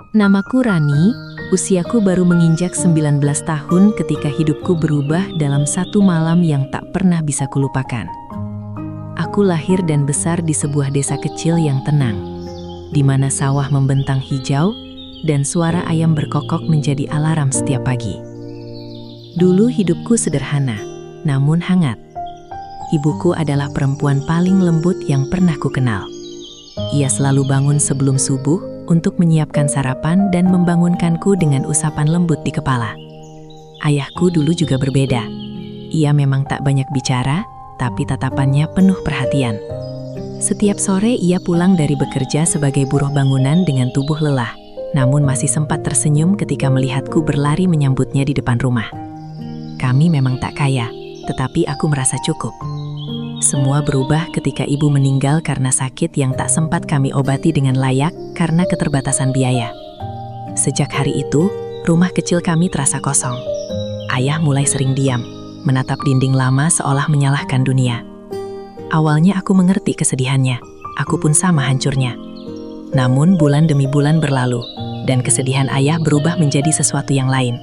Namaku Rani, usiaku baru menginjak 19 tahun ketika hidupku berubah dalam satu malam yang tak pernah bisa kulupakan. Aku lahir dan besar di sebuah desa kecil yang tenang, di mana sawah membentang hijau dan suara ayam berkokok menjadi alarm setiap pagi. Dulu hidupku sederhana, namun hangat. Ibuku adalah perempuan paling lembut yang pernah kukenal. Ia selalu bangun sebelum subuh untuk menyiapkan sarapan dan membangunkanku dengan usapan lembut di kepala. Ayahku dulu juga berbeda. Ia memang tak banyak bicara, tapi tatapannya penuh perhatian. Setiap sore ia pulang dari bekerja sebagai buruh bangunan dengan tubuh lelah, namun masih sempat tersenyum ketika melihatku berlari menyambutnya di depan rumah. Kami memang tak kaya, tetapi aku merasa cukup. Semua berubah ketika ibu meninggal karena sakit yang tak sempat kami obati dengan layak karena keterbatasan biaya. Sejak hari itu, rumah kecil kami terasa kosong. Ayah mulai sering diam, menatap dinding lama seolah menyalahkan dunia. Awalnya aku mengerti kesedihannya, aku pun sama hancurnya. Namun bulan demi bulan berlalu, dan kesedihan ayah berubah menjadi sesuatu yang lain.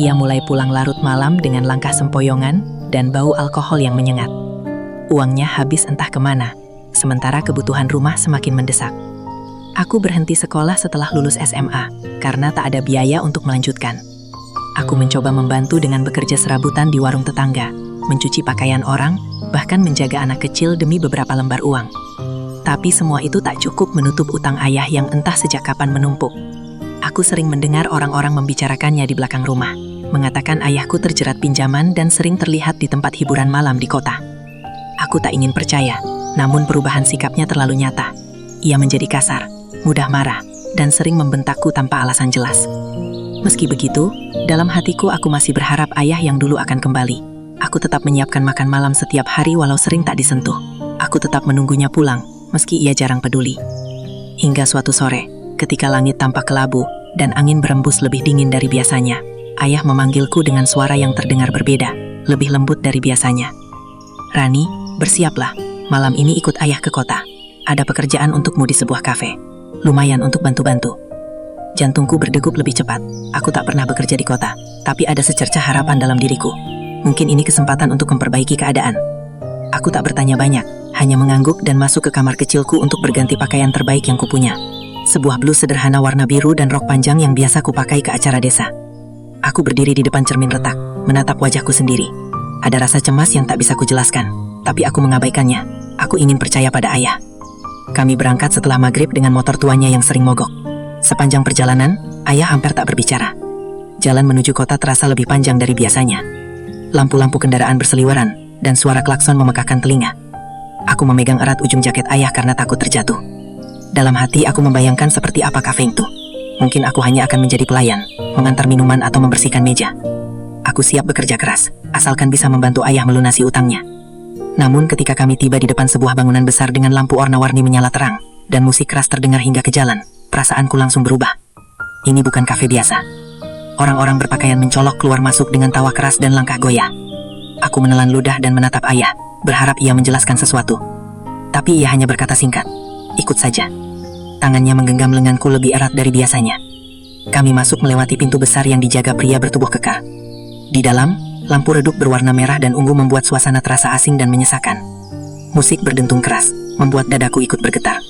Ia mulai pulang larut malam dengan langkah sempoyongan dan bau alkohol yang menyengat. Uangnya habis entah kemana, sementara kebutuhan rumah semakin mendesak. Aku berhenti sekolah setelah lulus SMA, karena tak ada biaya untuk melanjutkan. Aku mencoba membantu dengan bekerja serabutan di warung tetangga, mencuci pakaian orang, bahkan menjaga anak kecil demi beberapa lembar uang. Tapi semua itu tak cukup menutup utang ayah yang entah sejak kapan menumpuk. Aku sering mendengar orang-orang membicarakannya di belakang rumah, mengatakan ayahku terjerat pinjaman dan sering terlihat di tempat hiburan malam di kota. Aku tak ingin percaya, namun perubahan sikapnya terlalu nyata. Ia menjadi kasar, mudah marah, dan sering membentakku tanpa alasan jelas. Meski begitu, dalam hatiku aku masih berharap ayah yang dulu akan kembali. Aku tetap menyiapkan makan malam setiap hari walau sering tak disentuh. Aku tetap menunggunya pulang, meski ia jarang peduli. Hingga suatu sore, ketika langit tampak kelabu dan angin berembus lebih dingin dari biasanya, ayah memanggilku dengan suara yang terdengar berbeda, lebih lembut dari biasanya. Rani, bersiaplah, malam ini ikut ayah ke kota. Ada pekerjaan untukmu di sebuah kafe. Lumayan untuk bantu-bantu. Jantungku berdegup lebih cepat. Aku tak pernah bekerja di kota, tapi ada secercah harapan dalam diriku. Mungkin ini kesempatan untuk memperbaiki keadaan. Aku tak bertanya banyak, hanya mengangguk dan masuk ke kamar kecilku untuk berganti pakaian terbaik yang kupunya. Sebuah blus sederhana warna biru dan rok panjang yang biasa kupakai ke acara desa. Aku berdiri di depan cermin retak, menatap wajahku sendiri. Ada rasa cemas yang tak bisa kujelaskan, tapi aku mengabaikannya. Aku ingin percaya pada ayah. Kami berangkat setelah maghrib dengan motor tuanya yang sering mogok. Sepanjang perjalanan, ayah hampir tak berbicara. Jalan menuju kota terasa lebih panjang dari biasanya. Lampu-lampu kendaraan berseliweran, dan suara klakson memekakkan telinga. Aku memegang erat ujung jaket ayah karena takut terjatuh. Dalam hati aku membayangkan seperti apa kafe itu. Mungkin aku hanya akan menjadi pelayan, mengantar minuman atau membersihkan meja. Aku siap bekerja keras, asalkan bisa membantu ayah melunasi utangnya. Namun ketika kami tiba di depan sebuah bangunan besar dengan lampu warna-warni menyala terang, dan musik keras terdengar hingga ke jalan, perasaanku langsung berubah. Ini bukan kafe biasa. Orang-orang berpakaian mencolok keluar masuk dengan tawa keras dan langkah goyah. Aku menelan ludah dan menatap ayah, berharap ia menjelaskan sesuatu. Tapi ia hanya berkata singkat, "Ikut saja." Tangannya menggenggam lenganku lebih erat dari biasanya. Kami masuk melewati pintu besar yang dijaga pria bertubuh kekar. Di dalam, lampu redup berwarna merah dan ungu membuat suasana terasa asing dan menyesakan. Musik berdentung keras, membuat dadaku ikut bergetar.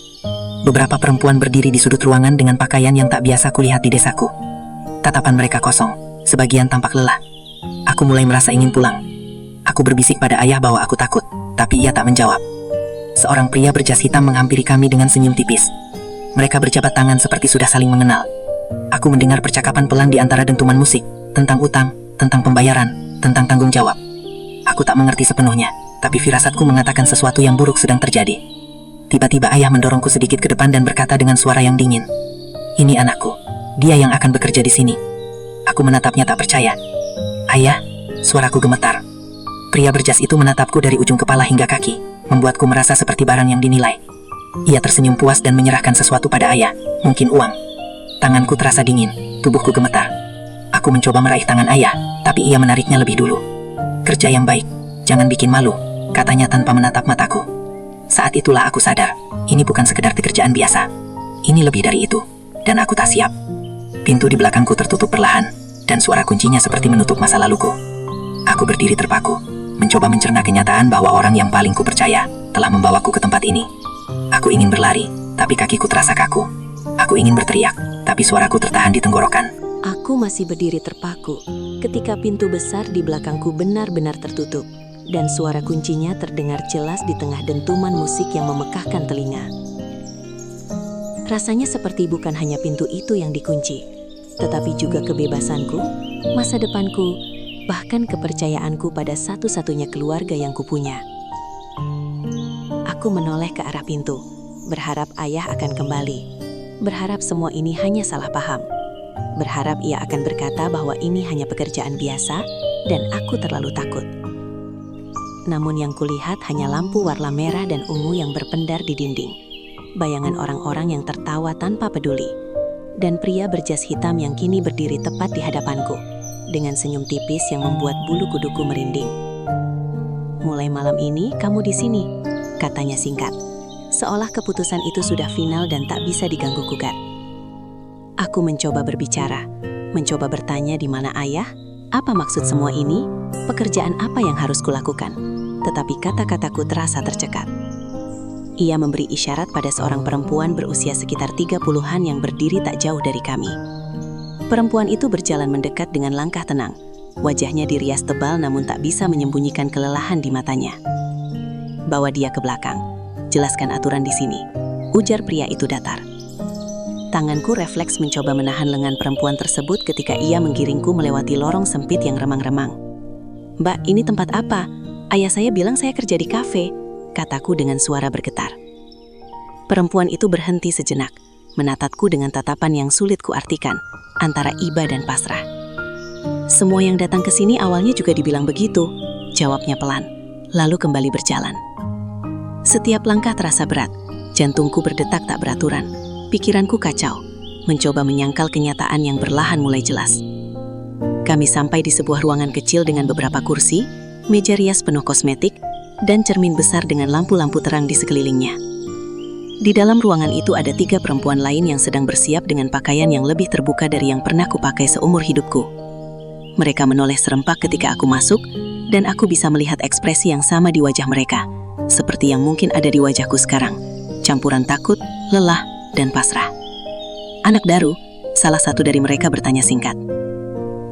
Beberapa perempuan berdiri di sudut ruangan dengan pakaian yang tak biasa kulihat di desaku. Tatapan mereka kosong, sebagian tampak lelah. Aku mulai merasa ingin pulang. Aku berbisik pada ayah bahwa aku takut, tapi ia tak menjawab. Seorang pria berjas hitam menghampiri kami dengan senyum tipis. Mereka berjabat tangan seperti sudah saling mengenal. Aku mendengar percakapan pelan di antara dentuman musik, tentang utang, tentang pembayaran, tentang tanggung jawab. Aku tak mengerti sepenuhnya, tapi firasatku mengatakan sesuatu yang buruk sedang terjadi. Tiba-tiba ayah mendorongku sedikit ke depan dan berkata dengan suara yang dingin, "Ini anakku, dia yang akan bekerja di sini." Aku menatapnya tak percaya. "Ayah," suaraku gemetar. Pria berjas itu menatapku dari ujung kepala hingga kaki, membuatku merasa seperti barang yang dinilai. Ia tersenyum puas dan menyerahkan sesuatu pada ayah, mungkin uang. Tanganku terasa dingin, tubuhku gemetar. Aku mencoba meraih tangan ayah, tapi ia menariknya lebih dulu. "Kerja yang baik, jangan bikin malu," katanya tanpa menatap mataku. Saat itulah aku sadar, ini bukan sekedar pekerjaan biasa. Ini lebih dari itu. dan aku tak siap. Pintu di belakangku tertutup perlahan, dan suara kuncinya seperti menutup masa laluku. Aku berdiri terpaku, mencoba mencerna kenyataan bahwa orang yang paling kupercaya telah membawaku ke tempat ini. Aku ingin berlari, tapi kakiku terasa kaku. Aku ingin berteriak, tapi suaraku tertahan di tenggorokan. Aku masih berdiri terpaku ketika pintu besar di belakangku benar-benar tertutup, dan suara kuncinya terdengar jelas di tengah dentuman musik yang memekakkan telinga. Rasanya seperti bukan hanya pintu itu yang dikunci, tetapi juga kebebasanku, masa depanku, bahkan kepercayaanku pada satu-satunya keluarga yang kupunya. Aku menoleh ke arah pintu, berharap ayah akan kembali, berharap semua ini hanya salah paham, berharap ia akan berkata bahwa ini hanya pekerjaan biasa dan aku terlalu takut. Namun yang kulihat hanya lampu warna merah dan ungu yang berpendar di dinding, bayangan orang-orang yang tertawa tanpa peduli, dan pria berjas hitam yang kini berdiri tepat di hadapanku, dengan senyum tipis yang membuat bulu kuduku merinding. "Mulai malam ini kamu di sini," katanya singkat, seolah keputusan itu sudah final dan tak bisa diganggu-gugat. Aku mencoba berbicara, mencoba bertanya di mana ayah, apa maksud semua ini, pekerjaan apa yang harus kulakukan, tetapi kata-kataku terasa tercekat. Ia memberi isyarat pada seorang perempuan berusia sekitar 30-an yang berdiri tak jauh dari kami. Perempuan itu berjalan mendekat dengan langkah tenang. Wajahnya dirias tebal namun tak bisa menyembunyikan kelelahan di matanya. "Bawa dia ke belakang. Jelaskan aturan di sini," ujar pria itu datar. Tanganku refleks mencoba menahan lengan perempuan tersebut ketika ia menggiringku melewati lorong sempit yang remang-remang. "Mbak, ini tempat apa? Ayah saya bilang saya kerja di kafe," kataku dengan suara bergetar. Perempuan itu berhenti sejenak, menatapku dengan tatapan yang sulit kuartikan, antara iba dan pasrah. "Semua yang datang ke sini awalnya juga dibilang begitu," jawabnya pelan, lalu kembali berjalan. Setiap langkah terasa berat, jantungku berdetak tak beraturan, pikiranku kacau, mencoba menyangkal kenyataan yang perlahan mulai jelas. Kami sampai di sebuah ruangan kecil dengan beberapa kursi, meja rias penuh kosmetik, dan cermin besar dengan lampu-lampu terang di sekelilingnya. Di dalam ruangan itu ada 3 perempuan lain yang sedang bersiap dengan pakaian yang lebih terbuka dari yang pernah kupakai seumur hidupku. Mereka menoleh serempak ketika aku masuk, dan aku bisa melihat ekspresi yang sama di wajah mereka, seperti yang mungkin ada di wajahku sekarang, campuran takut, lelah, dan pasrah. "Anak Daru?" salah satu dari mereka bertanya singkat.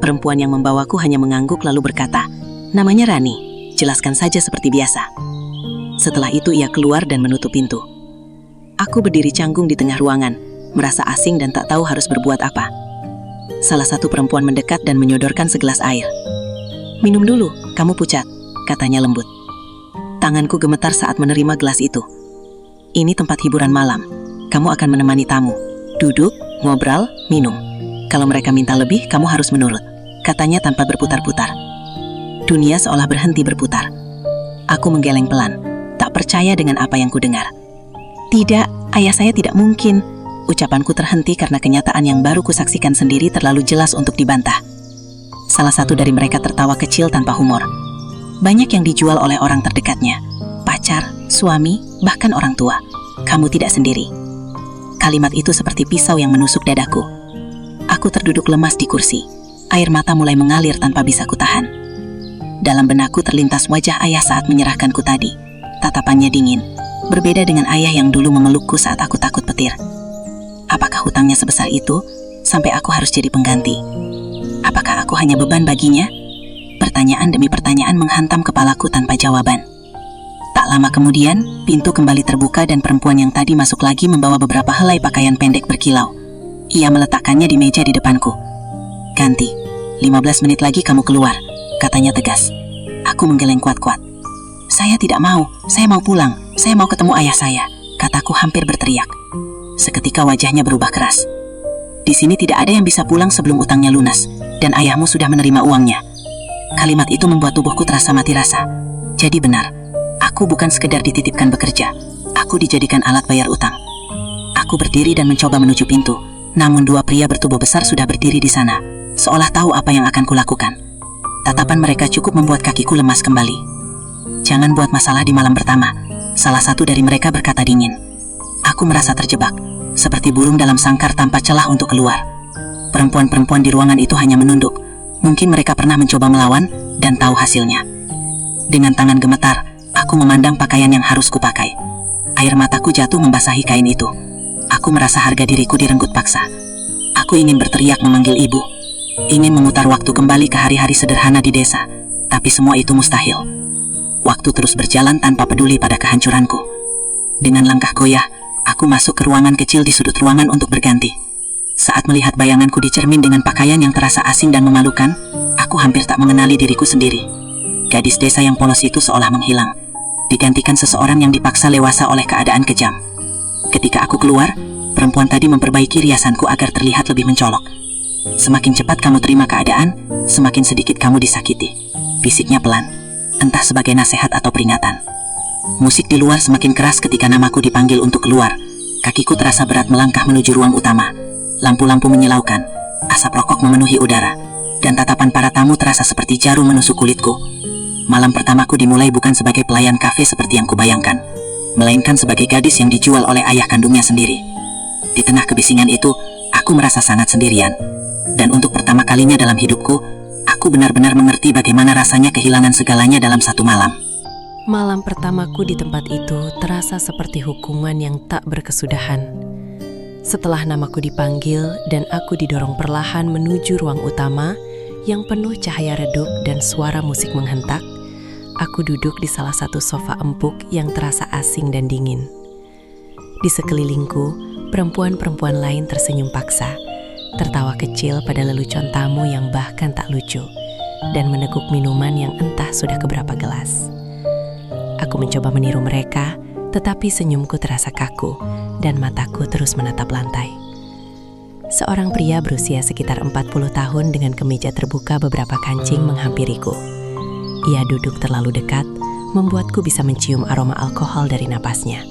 Perempuan yang membawaku hanya mengangguk lalu berkata, "Namanya Rani. Jelaskan saja seperti biasa." Setelah itu ia keluar dan menutup pintu. Aku berdiri canggung di tengah ruangan, merasa asing dan tak tahu harus berbuat apa. Salah satu perempuan mendekat dan menyodorkan segelas air. "Minum dulu, kamu pucat," katanya lembut. Tanganku gemetar saat menerima gelas itu. "Ini tempat hiburan malam. Kamu akan menemani tamu. Duduk, ngobrol, minum. Kalau mereka minta lebih, kamu harus menurut," katanya tanpa berputar-putar. Dunia seolah berhenti berputar. Aku menggeleng pelan, tak percaya dengan apa yang kudengar. "Tidak, ayah saya tidak mungkin." Ucapanku terhenti karena kenyataan yang baru kusaksikan sendiri terlalu jelas untuk dibantah. Salah satu dari mereka tertawa kecil tanpa humor. "Banyak yang dijual oleh orang terdekatnya. Pacar, suami, bahkan orang tua. Kamu tidak sendiri." Kalimat itu seperti pisau yang menusuk dadaku. Aku terduduk lemas di kursi. Air mata mulai mengalir tanpa bisa kutahan. Dalam benakku terlintas wajah ayah saat menyerahkanku tadi. Tatapannya dingin, berbeda dengan ayah yang dulu memelukku saat aku takut petir. Apakah hutangnya sebesar itu, sampai aku harus jadi pengganti? Apakah aku hanya beban baginya? Pertanyaan demi pertanyaan menghantam kepalaku tanpa jawaban. Tak lama kemudian, pintu kembali terbuka dan perempuan yang tadi masuk lagi membawa beberapa helai pakaian pendek berkilau. Ia meletakkannya di meja di depanku. "Ganti, 15 menit lagi kamu keluar," katanya tegas. Aku menggeleng kuat-kuat. "Saya tidak mau, saya mau pulang, saya mau ketemu ayah saya," kataku hampir berteriak. Seketika wajahnya berubah keras. "Di sini tidak ada yang bisa pulang sebelum utangnya lunas, dan ayahmu sudah menerima uangnya." Kalimat itu membuat tubuhku terasa mati rasa. Jadi benar, aku bukan sekedar dititipkan bekerja, aku dijadikan alat bayar utang. Aku berdiri dan mencoba menuju pintu, namun 2 pria bertubuh besar sudah berdiri di sana, seolah tahu apa yang akan kulakukan. Tatapan mereka cukup membuat kakiku lemas kembali. "Jangan buat masalah di malam pertama," salah satu dari mereka berkata dingin. Aku merasa terjebak, seperti burung dalam sangkar tanpa celah untuk keluar. Perempuan-perempuan di ruangan itu hanya menunduk. Mungkin mereka pernah mencoba melawan dan tahu hasilnya. Dengan tangan gemetar, aku memandang pakaian yang harus kupakai. Air mataku jatuh membasahi kain itu. Aku merasa harga diriku direnggut paksa. Aku ingin berteriak memanggil ibu. Ingin memutar waktu kembali ke hari-hari sederhana di desa. Tapi semua itu mustahil. Waktu terus berjalan tanpa peduli pada kehancuranku. Dengan langkah goyah, aku masuk ke ruangan kecil di sudut ruangan untuk berganti. Saat melihat bayanganku di cermin dengan pakaian yang terasa asing dan memalukan, aku hampir tak mengenali diriku sendiri. Gadis desa yang polos itu seolah menghilang, digantikan seseorang yang dipaksa lewasa oleh keadaan kejam. Ketika aku keluar, perempuan tadi memperbaiki riasanku agar terlihat lebih mencolok. Semakin cepat kamu terima keadaan, semakin sedikit kamu disakiti. Bisiknya pelan, entah sebagai nasihat atau peringatan. Musik di luar semakin keras ketika namaku dipanggil untuk keluar. Kakiku terasa berat melangkah menuju ruang utama. Lampu-lampu menyilaukan, asap rokok memenuhi udara, dan tatapan para tamu terasa seperti jarum menusuk kulitku. Malam pertamaku dimulai bukan sebagai pelayan kafe seperti yang kubayangkan, melainkan sebagai gadis yang dijual oleh ayah kandungnya sendiri. Di tengah kebisingan itu, aku merasa sangat sendirian. Dan untuk pertama kalinya dalam hidupku, aku benar-benar mengerti bagaimana rasanya kehilangan segalanya dalam satu malam. Malam pertamaku di tempat itu terasa seperti hukuman yang tak berkesudahan. Setelah namaku dipanggil dan aku didorong perlahan menuju ruang utama yang penuh cahaya redup dan suara musik menghentak, aku duduk di salah satu sofa empuk yang terasa asing dan dingin. Di sekelilingku, perempuan-perempuan lain tersenyum paksa, tertawa kecil pada lelucon tamu yang bahkan tak lucu, dan meneguk minuman yang entah sudah keberapa gelas. Aku mencoba meniru mereka, tetapi senyumku terasa kaku dan mataku terus menatap lantai. Seorang pria berusia sekitar 40 tahun dengan kemeja terbuka beberapa kancing menghampiriku. Ia duduk terlalu dekat, membuatku bisa mencium aroma alkohol dari napasnya.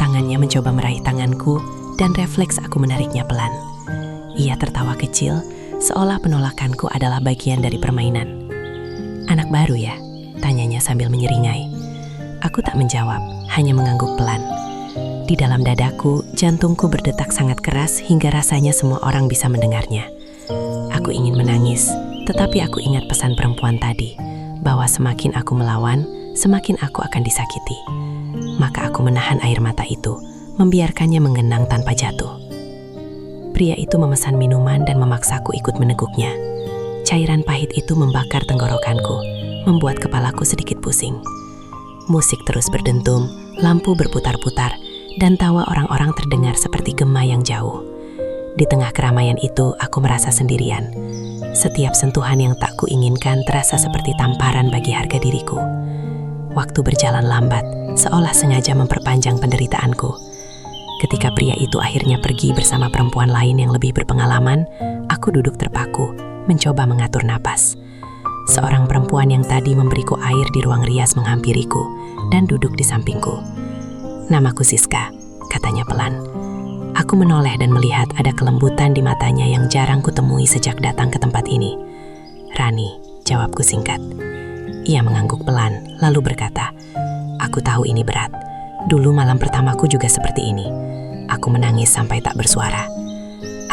Tangannya mencoba meraih tanganku dan refleks aku menariknya pelan. Ia tertawa kecil, seolah penolakanku adalah bagian dari permainan. "Anak baru ya?" tanyanya sambil menyeringai. Aku tak menjawab, hanya mengangguk pelan. Di dalam dadaku, jantungku berdetak sangat keras hingga rasanya semua orang bisa mendengarnya. Aku ingin menangis, tetapi aku ingat pesan perempuan tadi, bahwa semakin aku melawan, semakin aku akan disakiti. Maka aku menahan air mata itu, membiarkannya mengenang tanpa jatuh. Pria itu memesan minuman dan memaksaku ikut meneguknya. Cairan pahit itu membakar tenggorokanku, membuat kepalaku sedikit pusing. Musik terus berdentum, lampu berputar-putar, dan tawa orang-orang terdengar seperti gema yang jauh. Di tengah keramaian itu, aku merasa sendirian. Setiap sentuhan yang tak kuinginkan terasa seperti tamparan bagi harga diriku. Waktu berjalan lambat, seolah sengaja memperpanjang penderitaanku. Ketika pria itu akhirnya pergi bersama perempuan lain yang lebih berpengalaman, aku duduk terpaku, mencoba mengatur napas. Seorang perempuan yang tadi memberiku air di ruang rias menghampiriku dan duduk di sampingku. "Namaku Siska," katanya pelan. Aku menoleh dan melihat ada kelembutan di matanya yang jarang kutemui sejak datang ke tempat ini. "Rani," jawabku singkat. Ia mengangguk pelan, lalu berkata, "Aku tahu ini berat. Dulu malam pertamaku juga seperti ini. Aku menangis sampai tak bersuara."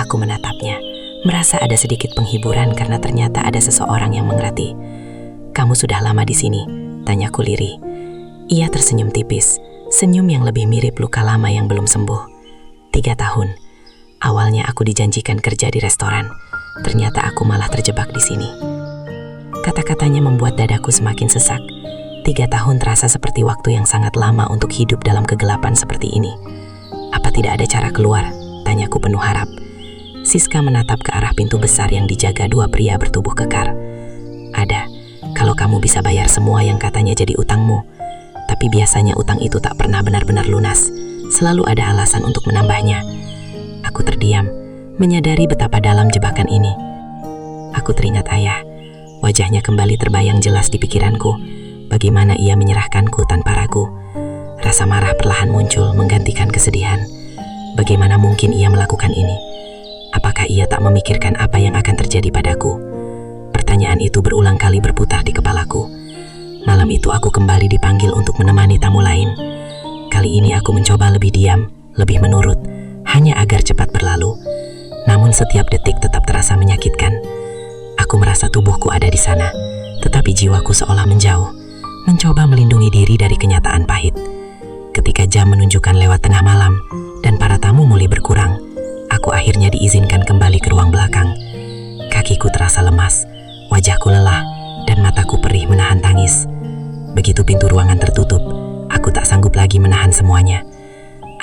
Aku menatapnya, merasa ada sedikit penghiburan karena ternyata ada seseorang yang mengerti. "Kamu sudah lama di sini?" tanyaku lirih. Ia tersenyum tipis, senyum yang lebih mirip luka lama yang belum sembuh. 3 tahun. Awalnya aku dijanjikan kerja di restoran. Ternyata aku malah terjebak di sini. Kata-katanya membuat dadaku semakin sesak. 3 tahun terasa seperti waktu yang sangat lama untuk hidup dalam kegelapan seperti ini. "Apa tidak ada cara keluar?" tanyaku penuh harap. Siska menatap ke arah pintu besar yang dijaga 2 pria bertubuh kekar. "Ada, kalau kamu bisa bayar semua yang katanya jadi utangmu. Tapi biasanya utang itu tak pernah benar-benar lunas. Selalu ada alasan untuk menambahnya." Aku terdiam, menyadari betapa dalam jebakan ini. Aku teringat ayah. Wajahnya kembali terbayang jelas di pikiranku. Bagaimana ia menyerahkanku tanpa ragu. Rasa marah perlahan muncul menggantikan kesedihan. Bagaimana mungkin ia melakukan ini? Apakah ia tak memikirkan apa yang akan terjadi padaku? Pertanyaan itu berulang kali berputar di kepalaku. Malam itu aku kembali dipanggil untuk menemani tamu lain. Kali ini aku mencoba lebih diam, lebih menurut, hanya agar cepat berlalu. Namun setiap detik tetap terasa menyakitkan. Aku merasa tubuhku ada di sana, tetapi jiwaku seolah menjauh, mencoba melindungi diri dari kenyataan pahit. Ketika jam menunjukkan lewat tengah malam dan para tamu mulai berkurang, aku akhirnya diizinkan kembali ke ruang belakang. Kakiku terasa lemas, wajahku lelah, dan mataku perih menahan tangis. Begitu pintu ruangan tertutup, aku tak sanggup lagi menahan semuanya.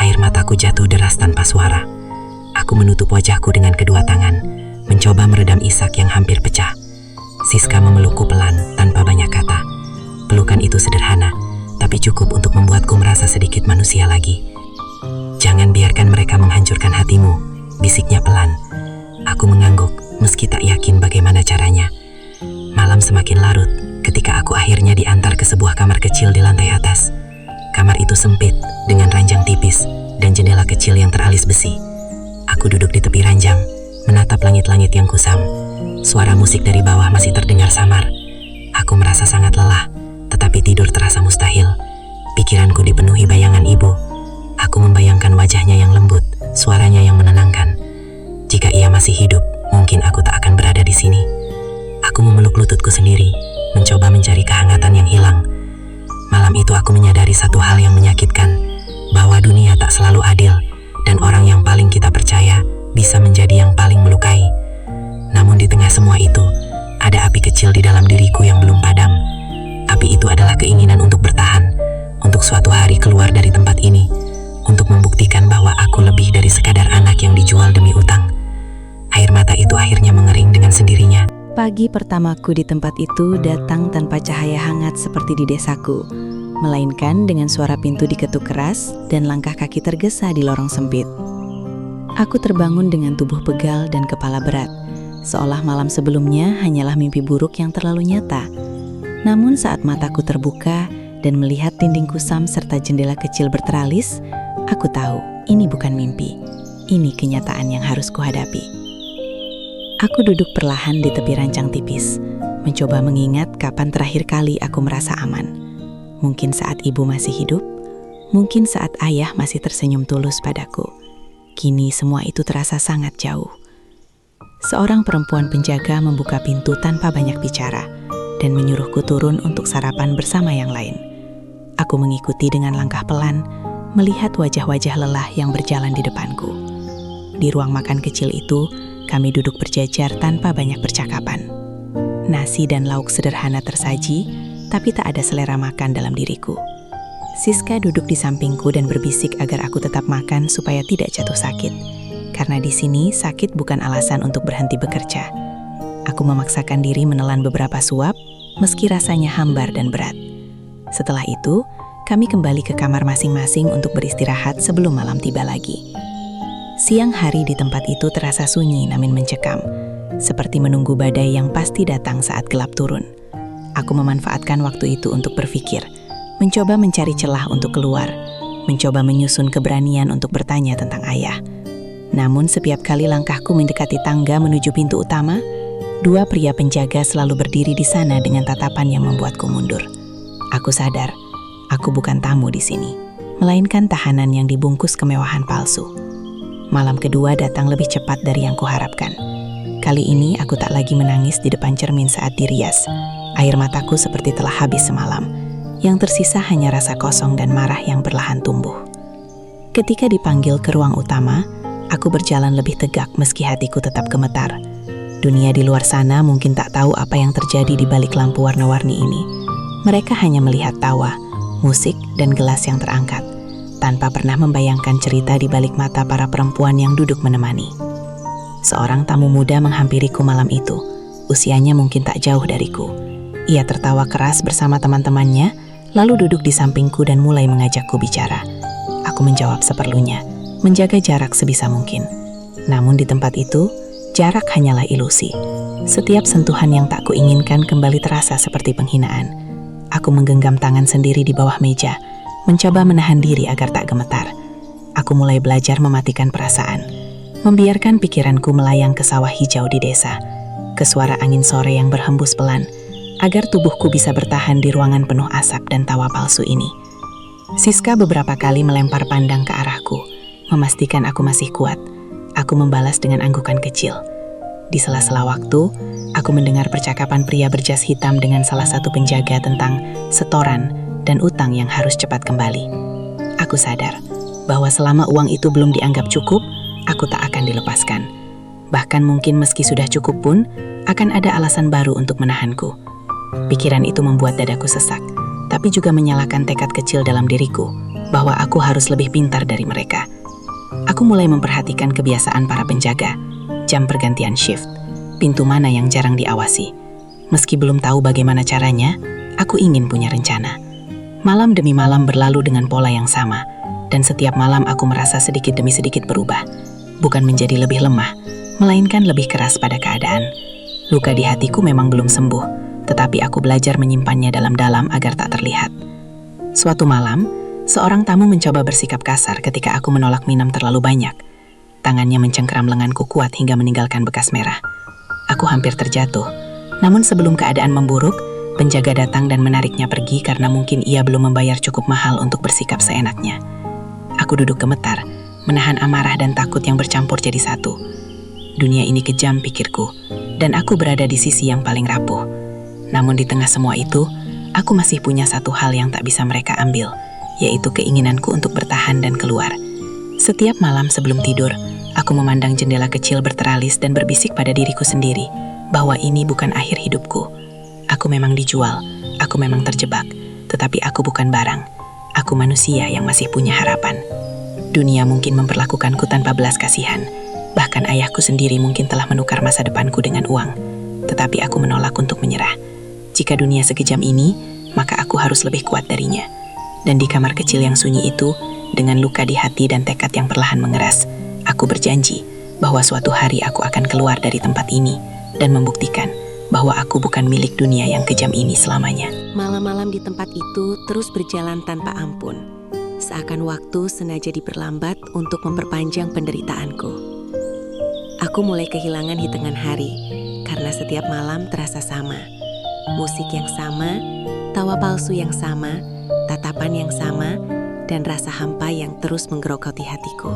Air mataku jatuh deras tanpa suara. Aku menutup wajahku dengan kedua tangan, mencoba meredam isak yang hampir pecah. Siska memelukku pelan, tanpa banyak kata. Pelukan itu sederhana, tapi cukup untuk membuatku merasa sedikit manusia lagi. "Jangan biarkan mereka menghancurkan hatimu," bisiknya pelan. Aku mengangguk, meski tak yakin bagaimana caranya. Malam semakin larut, ketika aku akhirnya diantar ke sebuah kamar kecil di lantai atas. Kamar itu sempit, dengan ranjang tipis, dan jendela kecil yang teralis besi. Aku duduk di tepi ranjang, menatap langit-langit yang kusam. Suara musik dari bawah masih terdengar samar. Aku merasa sangat lelah, tetapi tidur terasa mustahil. Pikiranku dipenuhi bayangan ibu. Aku membayangkan wajahnya yang lembut, suaranya yang menenangkan. Jika ia masih hidup, mungkin aku tak akan berada di sini. Aku memeluk lututku sendiri, mencoba mencari kehangatan yang hilang. Malam itu aku menyadari satu hal yang menyakitkan, bahwa dunia tak selalu adil, dan orang yang paling kita percaya bisa menjadi yang paling melukai. Namun di tengah semua itu, ada api kecil di dalam diriku yang belum padam. Api itu adalah keinginan untuk bertahan, untuk suatu hari keluar dari tempat ini, untuk membuktikan bahwa aku lebih dari sekadar anak yang dijual demi utang. Air mata itu akhirnya mengering dengan sendirinya. Pagi pertamaku di tempat itu datang tanpa cahaya hangat seperti di desaku, melainkan dengan suara pintu diketuk keras dan langkah kaki tergesa di lorong sempit. Aku terbangun dengan tubuh pegal dan kepala berat, seolah malam sebelumnya hanyalah mimpi buruk yang terlalu nyata. Namun saat mataku terbuka dan melihat dinding kusam serta jendela kecil berteralis, aku tahu ini bukan mimpi, ini kenyataan yang harus kuhadapi. Aku duduk perlahan di tepi ranjang tipis, mencoba mengingat kapan terakhir kali aku merasa aman. Mungkin saat ibu masih hidup, mungkin saat ayah masih tersenyum tulus padaku. Kini semua itu terasa sangat jauh. Seorang perempuan penjaga membuka pintu tanpa banyak bicara dan menyuruhku turun untuk sarapan bersama yang lain. Aku mengikuti dengan langkah pelan, melihat wajah-wajah lelah yang berjalan di depanku. Di ruang makan kecil itu, kami duduk berjajar tanpa banyak percakapan. Nasi dan lauk sederhana tersaji, tapi tak ada selera makan dalam diriku. Siska duduk di sampingku dan berbisik agar aku tetap makan supaya tidak jatuh sakit. Karena di sini sakit bukan alasan untuk berhenti bekerja. Aku memaksakan diri menelan beberapa suap, meski rasanya hambar dan berat. Setelah itu, kami kembali ke kamar masing-masing untuk beristirahat sebelum malam tiba lagi. Siang hari di tempat itu terasa sunyi namun mencekam, seperti menunggu badai yang pasti datang saat gelap turun. Aku memanfaatkan waktu itu untuk berpikir, mencoba mencari celah untuk keluar, mencoba menyusun keberanian untuk bertanya tentang ayah. Namun setiap kali langkahku mendekati tangga menuju pintu utama, dua pria penjaga selalu berdiri di sana dengan tatapan yang membuatku mundur. Aku sadar, aku bukan tamu di sini, melainkan tahanan yang dibungkus kemewahan palsu. Malam kedua datang lebih cepat dari yang kuharapkan. Kali ini aku tak lagi menangis di depan cermin saat dirias. Air mataku seperti telah habis semalam. Yang tersisa hanya rasa kosong dan marah yang perlahan tumbuh. Ketika dipanggil ke ruang utama, aku berjalan lebih tegak meski hatiku tetap gemetar. Dunia di luar sana mungkin tak tahu apa yang terjadi di balik lampu warna-warni ini. Mereka hanya melihat tawa, musik, dan gelas yang terangkat, tanpa pernah membayangkan cerita di balik mata para perempuan yang duduk menemani. Seorang tamu muda menghampiriku malam itu. Usianya mungkin tak jauh dariku. Ia tertawa keras bersama teman-temannya, lalu duduk di sampingku dan mulai mengajakku bicara. Aku menjawab seperlunya, menjaga jarak sebisa mungkin. Namun di tempat itu, jarak hanyalah ilusi. Setiap sentuhan yang tak kuinginkan kembali terasa seperti penghinaan. Aku menggenggam tangan sendiri di bawah meja, mencoba menahan diri agar tak gemetar. Aku mulai belajar mematikan perasaan, membiarkan pikiranku melayang ke sawah hijau di desa, ke suara angin sore yang berhembus pelan, agar tubuhku bisa bertahan di ruangan penuh asap dan tawa palsu ini. Siska beberapa kali melempar pandang ke arahku, Memastikan aku masih kuat, aku membalas dengan anggukan kecil. Di sela-sela waktu, aku mendengar percakapan pria berjas hitam dengan salah satu penjaga tentang setoran dan utang yang harus cepat kembali. Aku sadar bahwa selama uang itu belum dianggap cukup, aku tak akan dilepaskan. Bahkan mungkin meski sudah cukup pun, akan ada alasan baru untuk menahanku. Pikiran itu membuat dadaku sesak, tapi juga menyalakan tekad kecil dalam diriku bahwa aku harus lebih pintar dari mereka. Aku mulai memperhatikan kebiasaan para penjaga, jam pergantian shift, pintu mana yang jarang diawasi. Meski belum tahu bagaimana caranya, aku ingin punya rencana. Malam demi malam berlalu dengan pola yang sama, dan setiap malam aku merasa sedikit demi sedikit berubah. Bukan menjadi lebih lemah, melainkan lebih keras pada keadaan. Luka di hatiku memang belum sembuh, tetapi aku belajar menyimpannya dalam-dalam agar tak terlihat. Suatu malam, seorang tamu mencoba bersikap kasar ketika aku menolak minum terlalu banyak. Tangannya mencengkeram lenganku kuat hingga meninggalkan bekas merah. Aku hampir terjatuh, namun sebelum keadaan memburuk, penjaga datang dan menariknya pergi karena mungkin ia belum membayar cukup mahal untuk bersikap seenaknya. Aku duduk gemetar, menahan amarah dan takut yang bercampur jadi satu. Dunia ini kejam, pikirku, dan aku berada di sisi yang paling rapuh. Namun di tengah semua itu, aku masih punya satu hal yang tak bisa mereka ambil, yaitu keinginanku untuk bertahan dan keluar. Setiap malam sebelum tidur, aku memandang jendela kecil berteralis dan berbisik pada diriku sendiri bahwa ini bukan akhir hidupku. Aku memang dijual, aku memang terjebak, tetapi aku bukan barang. Aku manusia yang masih punya harapan. Dunia mungkin memperlakukanku tanpa belas kasihan. Bahkan ayahku sendiri mungkin telah menukar masa depanku dengan uang. Tetapi aku menolak untuk menyerah. Jika dunia sekejam ini, maka aku harus lebih kuat darinya. Dan di kamar kecil yang sunyi itu, dengan luka di hati dan tekad yang perlahan mengeras, aku berjanji bahwa suatu hari aku akan keluar dari tempat ini dan membuktikan bahwa aku bukan milik dunia yang kejam ini selamanya. Malam-malam di tempat itu terus berjalan tanpa ampun. Seakan waktu sengaja diperlambat untuk memperpanjang penderitaanku. Aku mulai kehilangan hitungan hari karena setiap malam terasa sama. Musik yang sama, tawa palsu yang sama, tatapan yang sama, dan rasa hampa yang terus menggerogoti hatiku.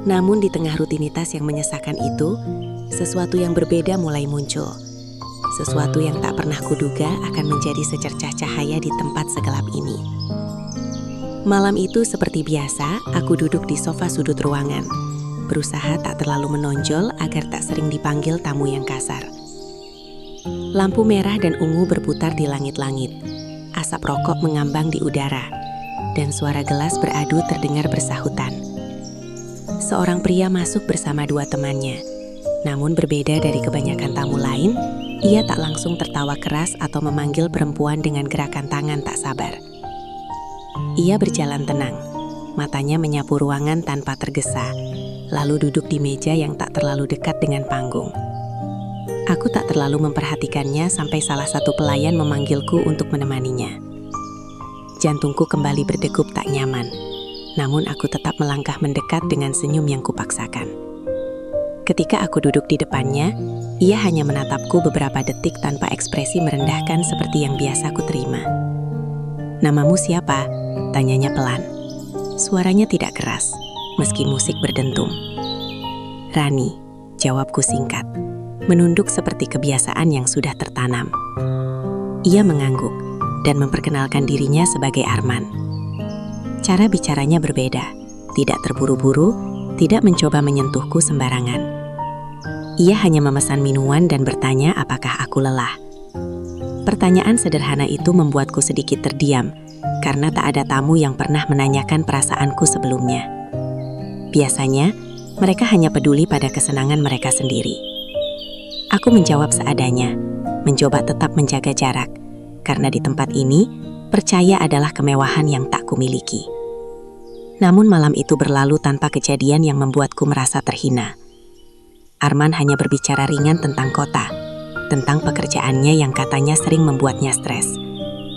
Namun di tengah rutinitas yang menyesakan itu, sesuatu yang berbeda mulai muncul. Sesuatu yang tak pernah kuduga akan menjadi secercah cahaya di tempat segelap ini. Malam itu seperti biasa, aku duduk di sofa sudut ruangan, berusaha tak terlalu menonjol agar tak sering dipanggil tamu yang kasar. Lampu merah dan ungu berputar di langit-langit, asap rokok mengambang di udara, dan suara gelas beradu terdengar bersahutan. Seorang pria masuk bersama dua temannya, namun berbeda dari kebanyakan tamu lain, ia tak langsung tertawa keras atau memanggil perempuan dengan gerakan tangan tak sabar. Ia berjalan tenang, matanya menyapu ruangan tanpa tergesa, lalu duduk di meja yang tak terlalu dekat dengan panggung. Aku tak terlalu memperhatikannya sampai salah satu pelayan memanggilku untuk menemaninya. Jantungku kembali berdegup tak nyaman, namun aku tetap melangkah mendekat dengan senyum yang kupaksakan. Ketika aku duduk di depannya, ia hanya menatapku beberapa detik tanpa ekspresi merendahkan seperti yang biasa ku terima. "Namamu siapa?" tanyanya pelan. Suaranya tidak keras, meski musik berdentum. "Rani," jawabku singkat, menunduk seperti kebiasaan yang sudah tertanam. Ia mengangguk dan memperkenalkan dirinya sebagai Arman. Cara bicaranya berbeda, tidak terburu-buru, tidak mencoba menyentuhku sembarangan. Ia hanya memesan minuman dan bertanya apakah aku lelah. Pertanyaan sederhana itu membuatku sedikit terdiam, karena tak ada tamu yang pernah menanyakan perasaanku sebelumnya. Biasanya, mereka hanya peduli pada kesenangan mereka sendiri. Aku menjawab seadanya, mencoba tetap menjaga jarak, karena di tempat ini, percaya adalah kemewahan yang tak kumiliki. Namun malam itu berlalu tanpa kejadian yang membuatku merasa terhina. Arman hanya berbicara ringan tentang kota, tentang pekerjaannya yang katanya sering membuatnya stres,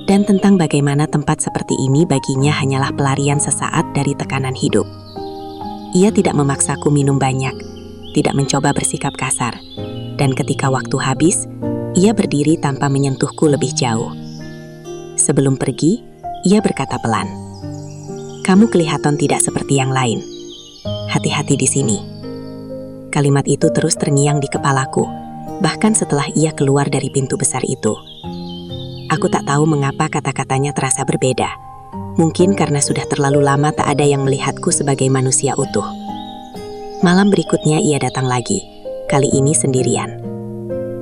dan tentang bagaimana tempat seperti ini baginya hanyalah pelarian sesaat dari tekanan hidup. Ia tidak memaksaku minum banyak, tidak mencoba bersikap kasar, dan ketika waktu habis, ia berdiri tanpa menyentuhku lebih jauh. Sebelum pergi, ia berkata pelan, Kamu kelihatan tidak seperti yang lain. Hati-hati di sini. Kalimat itu terus terngiang di kepalaku, bahkan setelah ia keluar dari pintu besar itu. Aku tak tahu mengapa kata-katanya terasa berbeda. Mungkin karena sudah terlalu lama tak ada yang melihatku sebagai manusia utuh. Malam berikutnya ia datang lagi, kali ini sendirian.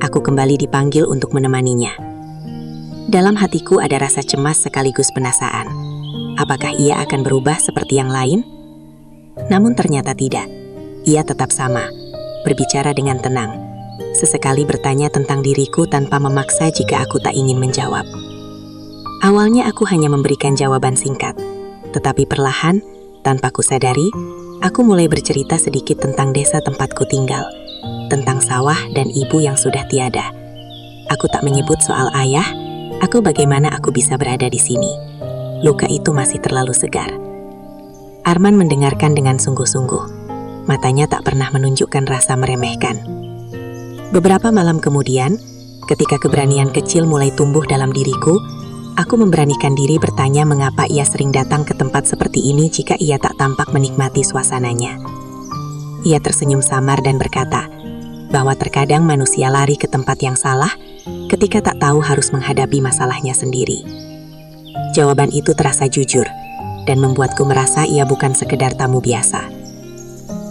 Aku kembali dipanggil untuk menemaninya. Dalam hatiku ada rasa cemas sekaligus penasaran. Apakah ia akan berubah seperti yang lain? Namun ternyata tidak. Ia tetap sama, berbicara dengan tenang. Sesekali bertanya tentang diriku tanpa memaksa jika aku tak ingin menjawab. Awalnya aku hanya memberikan jawaban singkat, tetapi perlahan, tanpa kusadari, aku mulai bercerita sedikit tentang desa tempatku tinggal, tentang sawah dan ibu yang sudah tiada. Aku tak menyebut soal ayah, bagaimana aku bisa berada di sini. Luka itu masih terlalu segar. Arman mendengarkan dengan sungguh-sungguh. Matanya tak pernah menunjukkan rasa meremehkan. Beberapa malam kemudian, ketika keberanian kecil mulai tumbuh dalam diriku, aku memberanikan diri bertanya mengapa ia sering datang ke tempat seperti ini jika ia tak tampak menikmati suasananya. Ia tersenyum samar dan berkata bahwa terkadang manusia lari ke tempat yang salah ketika tak tahu harus menghadapi masalahnya sendiri. Jawaban itu terasa jujur dan membuatku merasa ia bukan sekedar tamu biasa.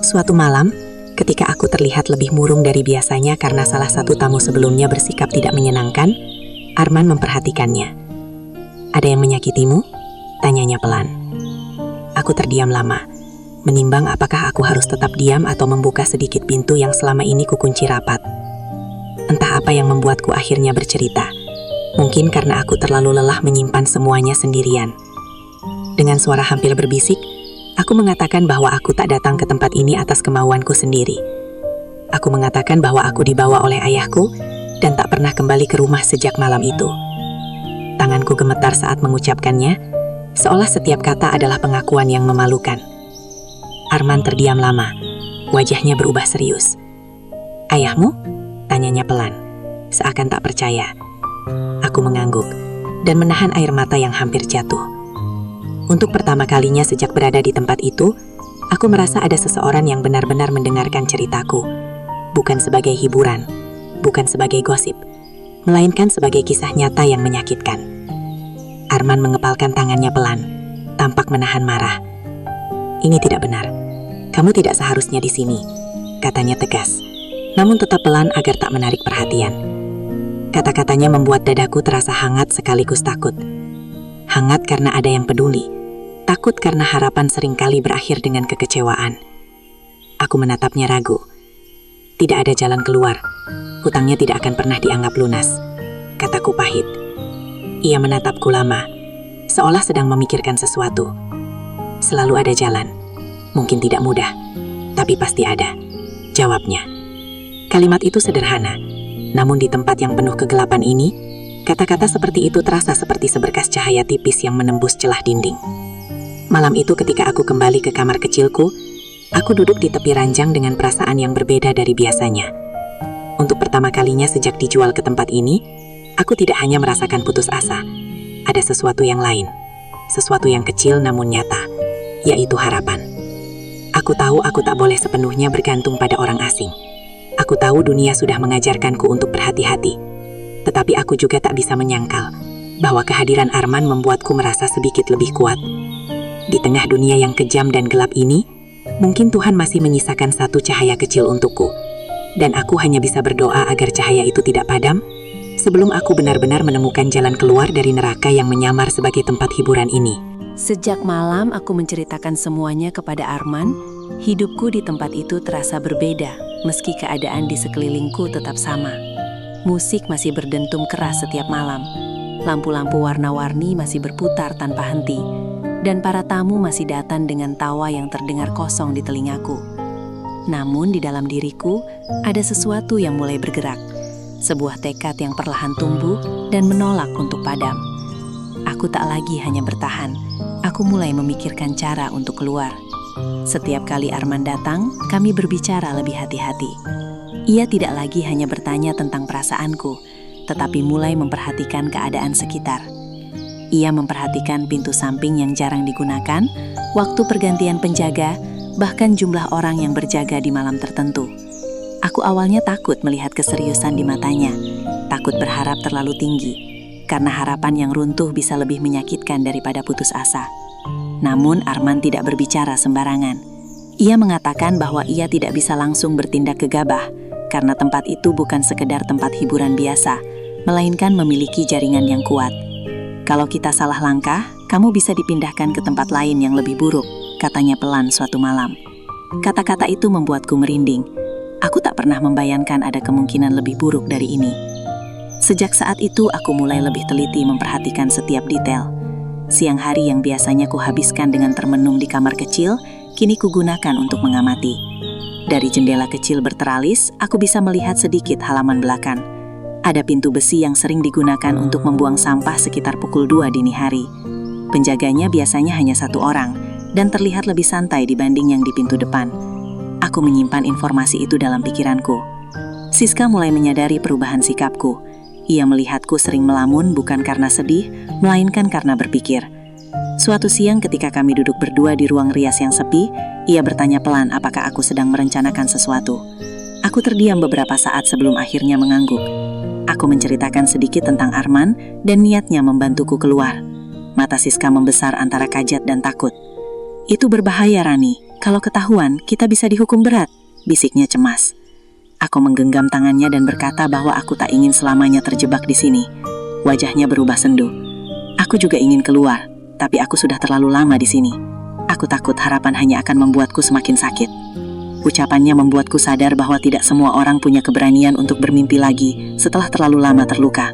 Suatu malam, ketika aku terlihat lebih murung dari biasanya karena salah satu tamu sebelumnya bersikap tidak menyenangkan, Arman memperhatikannya. "Ada yang menyakitimu?" tanyanya pelan. Aku terdiam lama, menimbang apakah aku harus tetap diam atau membuka sedikit pintu yang selama ini kukunci rapat. Entah apa yang membuatku akhirnya bercerita. Mungkin karena aku terlalu lelah menyimpan semuanya sendirian. Dengan suara hampir berbisik, aku mengatakan bahwa aku tak datang ke tempat ini atas kemauanku sendiri. Aku mengatakan bahwa aku dibawa oleh ayahku dan tak pernah kembali ke rumah sejak malam itu. Tanganku gemetar saat mengucapkannya, seolah setiap kata adalah pengakuan yang memalukan. Arman terdiam lama, wajahnya berubah serius. "Ayahmu?" tanyanya pelan, seakan tak percaya. Aku mengangguk dan menahan air mata yang hampir jatuh. Untuk pertama kalinya sejak berada di tempat itu, aku merasa ada seseorang yang benar-benar mendengarkan ceritaku. Bukan sebagai hiburan, bukan sebagai gosip, melainkan sebagai kisah nyata yang menyakitkan. Arman mengepalkan tangannya pelan, tampak menahan marah. "Ini tidak benar. Kamu tidak seharusnya di sini," katanya tegas, namun tetap pelan agar tak menarik perhatian. Kata-katanya membuat dadaku terasa hangat sekaligus takut. Hangat karena ada yang peduli, takut karena harapan seringkali berakhir dengan kekecewaan. Aku menatapnya ragu. Tidak ada jalan keluar. Hutangnya tidak akan pernah dianggap lunas, kataku pahit. Ia menatapku lama, seolah sedang memikirkan sesuatu. "Selalu ada jalan. Mungkin tidak mudah, tapi pasti ada," jawabnya. Kalimat itu sederhana. Namun di tempat yang penuh kegelapan ini, kata-kata seperti itu terasa seperti seberkas cahaya tipis yang menembus celah dinding. Malam itu ketika aku kembali ke kamar kecilku, aku duduk di tepi ranjang dengan perasaan yang berbeda dari biasanya. Untuk pertama kalinya sejak dijual ke tempat ini, aku tidak hanya merasakan putus asa. Ada sesuatu yang lain, sesuatu yang kecil namun nyata, yaitu harapan. Aku tahu aku tak boleh sepenuhnya bergantung pada orang asing. Aku tahu dunia sudah mengajarkanku untuk berhati-hati, tetapi aku juga tak bisa menyangkal bahwa kehadiran Arman membuatku merasa sedikit lebih kuat. Di tengah dunia yang kejam dan gelap ini, mungkin Tuhan masih menyisakan satu cahaya kecil untukku, dan aku hanya bisa berdoa agar cahaya itu tidak padam sebelum aku benar-benar menemukan jalan keluar dari neraka yang menyamar sebagai tempat hiburan ini. Sejak malam aku menceritakan semuanya kepada Arman. Hidupku di tempat itu terasa berbeda, meski keadaan di sekelilingku tetap sama. Musik masih berdentum keras setiap malam. Lampu-lampu warna-warni masih berputar tanpa henti. Dan para tamu masih datang dengan tawa yang terdengar kosong di telingaku. Namun di dalam diriku, ada sesuatu yang mulai bergerak. Sebuah tekad yang perlahan tumbuh dan menolak untuk padam. Aku tak lagi hanya bertahan. Aku mulai memikirkan cara untuk keluar. Setiap kali Arman datang, kami berbicara lebih hati-hati. Ia tidak lagi hanya bertanya tentang perasaanku, tetapi mulai memperhatikan keadaan sekitar. Ia memperhatikan pintu samping yang jarang digunakan, waktu pergantian penjaga, bahkan jumlah orang yang berjaga di malam tertentu. Aku awalnya takut melihat keseriusan di matanya, takut berharap terlalu tinggi, karena harapan yang runtuh bisa lebih menyakitkan daripada putus asa. Namun Arman tidak berbicara sembarangan. Ia mengatakan bahwa ia tidak bisa langsung bertindak gegabah, karena tempat itu bukan sekedar tempat hiburan biasa, melainkan memiliki jaringan yang kuat. Kalau kita salah langkah, kamu bisa dipindahkan ke tempat lain yang lebih buruk, katanya pelan suatu malam. Kata-kata itu membuatku merinding. Aku tak pernah membayangkan ada kemungkinan lebih buruk dari ini. Sejak saat itu aku mulai lebih teliti memperhatikan setiap detail. Siang hari yang biasanya kuhabiskan dengan termenung di kamar kecil, kini kugunakan untuk mengamati. Dari jendela kecil berteralis, aku bisa melihat sedikit halaman belakang. Ada pintu besi yang sering digunakan untuk membuang sampah sekitar pukul 2 dini hari. Penjaganya biasanya hanya satu orang, dan terlihat lebih santai dibanding yang di pintu depan. Aku menyimpan informasi itu dalam pikiranku. Siska mulai menyadari perubahan sikapku. Ia melihatku sering melamun bukan karena sedih, melainkan karena berpikir. Suatu siang ketika kami duduk berdua di ruang rias yang sepi, ia bertanya pelan apakah aku sedang merencanakan sesuatu. Aku terdiam beberapa saat sebelum akhirnya mengangguk. Aku menceritakan sedikit tentang Arman dan niatnya membantuku keluar. Mata Siska membesar antara kaget dan takut. Itu berbahaya, Rani. Kalau ketahuan, kita bisa dihukum berat, bisiknya cemas. Aku menggenggam tangannya dan berkata bahwa aku tak ingin selamanya terjebak di sini. Wajahnya berubah sendu. Aku juga ingin keluar, tapi aku sudah terlalu lama di sini. Aku takut harapan hanya akan membuatku semakin sakit. Ucapannya membuatku sadar bahwa tidak semua orang punya keberanian untuk bermimpi lagi setelah terlalu lama terluka.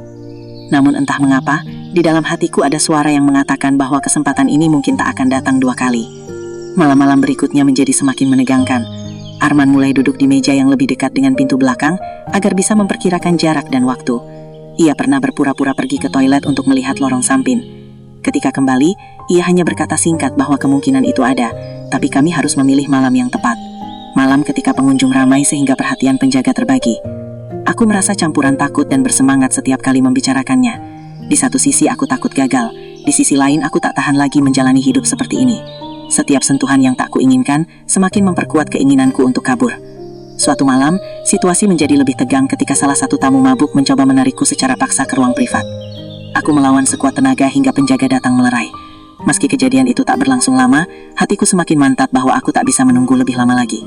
Namun entah mengapa, di dalam hatiku ada suara yang mengatakan bahwa kesempatan ini mungkin tak akan datang 2 kali. Malam-malam berikutnya menjadi semakin menegangkan. Arman mulai duduk di meja yang lebih dekat dengan pintu belakang agar bisa memperkirakan jarak dan waktu. Ia pernah berpura-pura pergi ke toilet untuk melihat lorong samping. Ketika kembali, ia hanya berkata singkat bahwa kemungkinan itu ada, tapi kami harus memilih malam yang tepat. Malam ketika pengunjung ramai sehingga perhatian penjaga terbagi. Aku merasa campuran takut dan bersemangat setiap kali membicarakannya. Di satu sisi aku takut gagal, di sisi lain aku tak tahan lagi menjalani hidup seperti ini. Setiap sentuhan yang tak kuinginkan semakin memperkuat keinginanku untuk kabur. Suatu malam, situasi menjadi lebih tegang ketika salah satu tamu mabuk mencoba menarikku secara paksa ke ruang privat. Aku melawan sekuat tenaga hingga penjaga datang melerai. Meski kejadian itu tak berlangsung lama, hatiku semakin mantap bahwa aku tak bisa menunggu lebih lama lagi.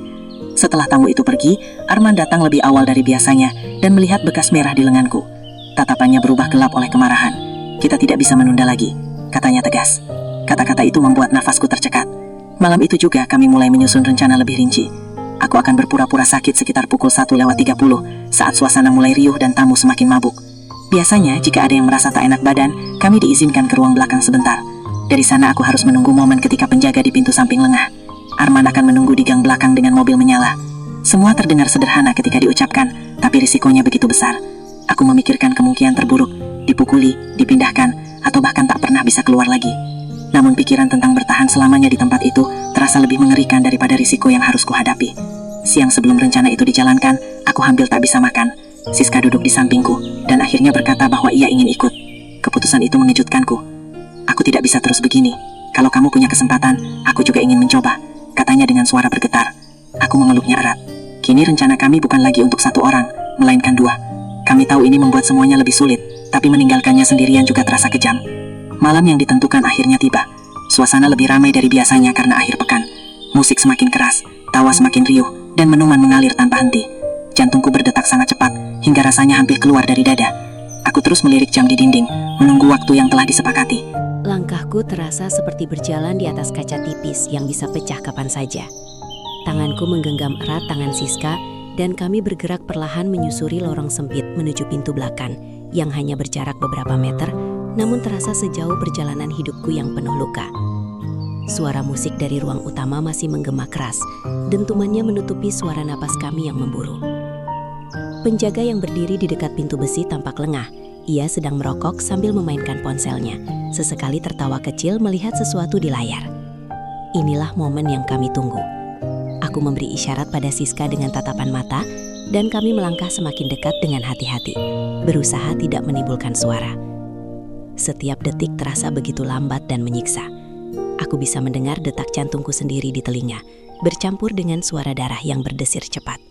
Setelah tamu itu pergi, Arman datang lebih awal dari biasanya dan melihat bekas merah di lenganku. Tatapannya berubah gelap oleh kemarahan. Kita tidak bisa menunda lagi, katanya tegas. Kata-kata itu membuat nafasku tercekat. Malam itu juga kami mulai menyusun rencana lebih rinci. Aku akan berpura-pura sakit sekitar pukul 1:30 saat suasana mulai riuh dan tamu semakin mabuk. Biasanya jika ada yang merasa tak enak badan, kami diizinkan ke ruang belakang sebentar. Dari sana aku harus menunggu momen ketika penjaga di pintu samping lengah. Arman akan menunggu di gang belakang dengan mobil menyala. Semua terdengar sederhana ketika diucapkan, tapi risikonya begitu besar. Aku memikirkan kemungkinan terburuk, dipukuli, dipindahkan, atau bahkan tak pernah bisa keluar lagi. Namun pikiran tentang bertahan selamanya di tempat itu terasa lebih mengerikan daripada risiko yang harus kuhadapi. Siang sebelum rencana itu dijalankan, aku hampir tak bisa makan. Siska duduk di sampingku dan akhirnya berkata bahwa ia ingin ikut. Keputusan itu mengejutkanku. Aku tidak bisa terus begini. Kalau kamu punya kesempatan, aku juga ingin mencoba, katanya dengan suara bergetar. Aku memeluknya erat. Kini rencana kami bukan lagi untuk 1 orang, melainkan 2. Kami tahu ini membuat semuanya lebih sulit, tapi meninggalkannya sendirian juga terasa kejam. Malam yang ditentukan akhirnya tiba. Suasana lebih ramai dari biasanya karena akhir pekan. Musik semakin keras, tawa semakin riuh, dan minuman mengalir tanpa henti. Jantungku berdetak sangat cepat, hingga rasanya hampir keluar dari dada. Aku terus melirik jam di dinding, menunggu waktu yang telah disepakati. Langkahku terasa seperti berjalan di atas kaca tipis yang bisa pecah kapan saja. Tanganku menggenggam erat tangan Siska, dan kami bergerak perlahan menyusuri lorong sempit menuju pintu belakang, yang hanya berjarak beberapa meter, namun terasa sejauh perjalanan hidupku yang penuh luka. Suara musik dari ruang utama masih menggema keras, dentumannya menutupi suara napas kami yang memburu. Penjaga yang berdiri di dekat pintu besi tampak lengah. Ia sedang merokok sambil memainkan ponselnya. Sesekali tertawa kecil melihat sesuatu di layar. Inilah momen yang kami tunggu. Aku memberi isyarat pada Siska dengan tatapan mata, dan kami melangkah semakin dekat dengan hati-hati, berusaha tidak menimbulkan suara. Setiap detik terasa begitu lambat dan menyiksa. Aku bisa mendengar detak jantungku sendiri di telinga, bercampur dengan suara darah yang berdesir cepat.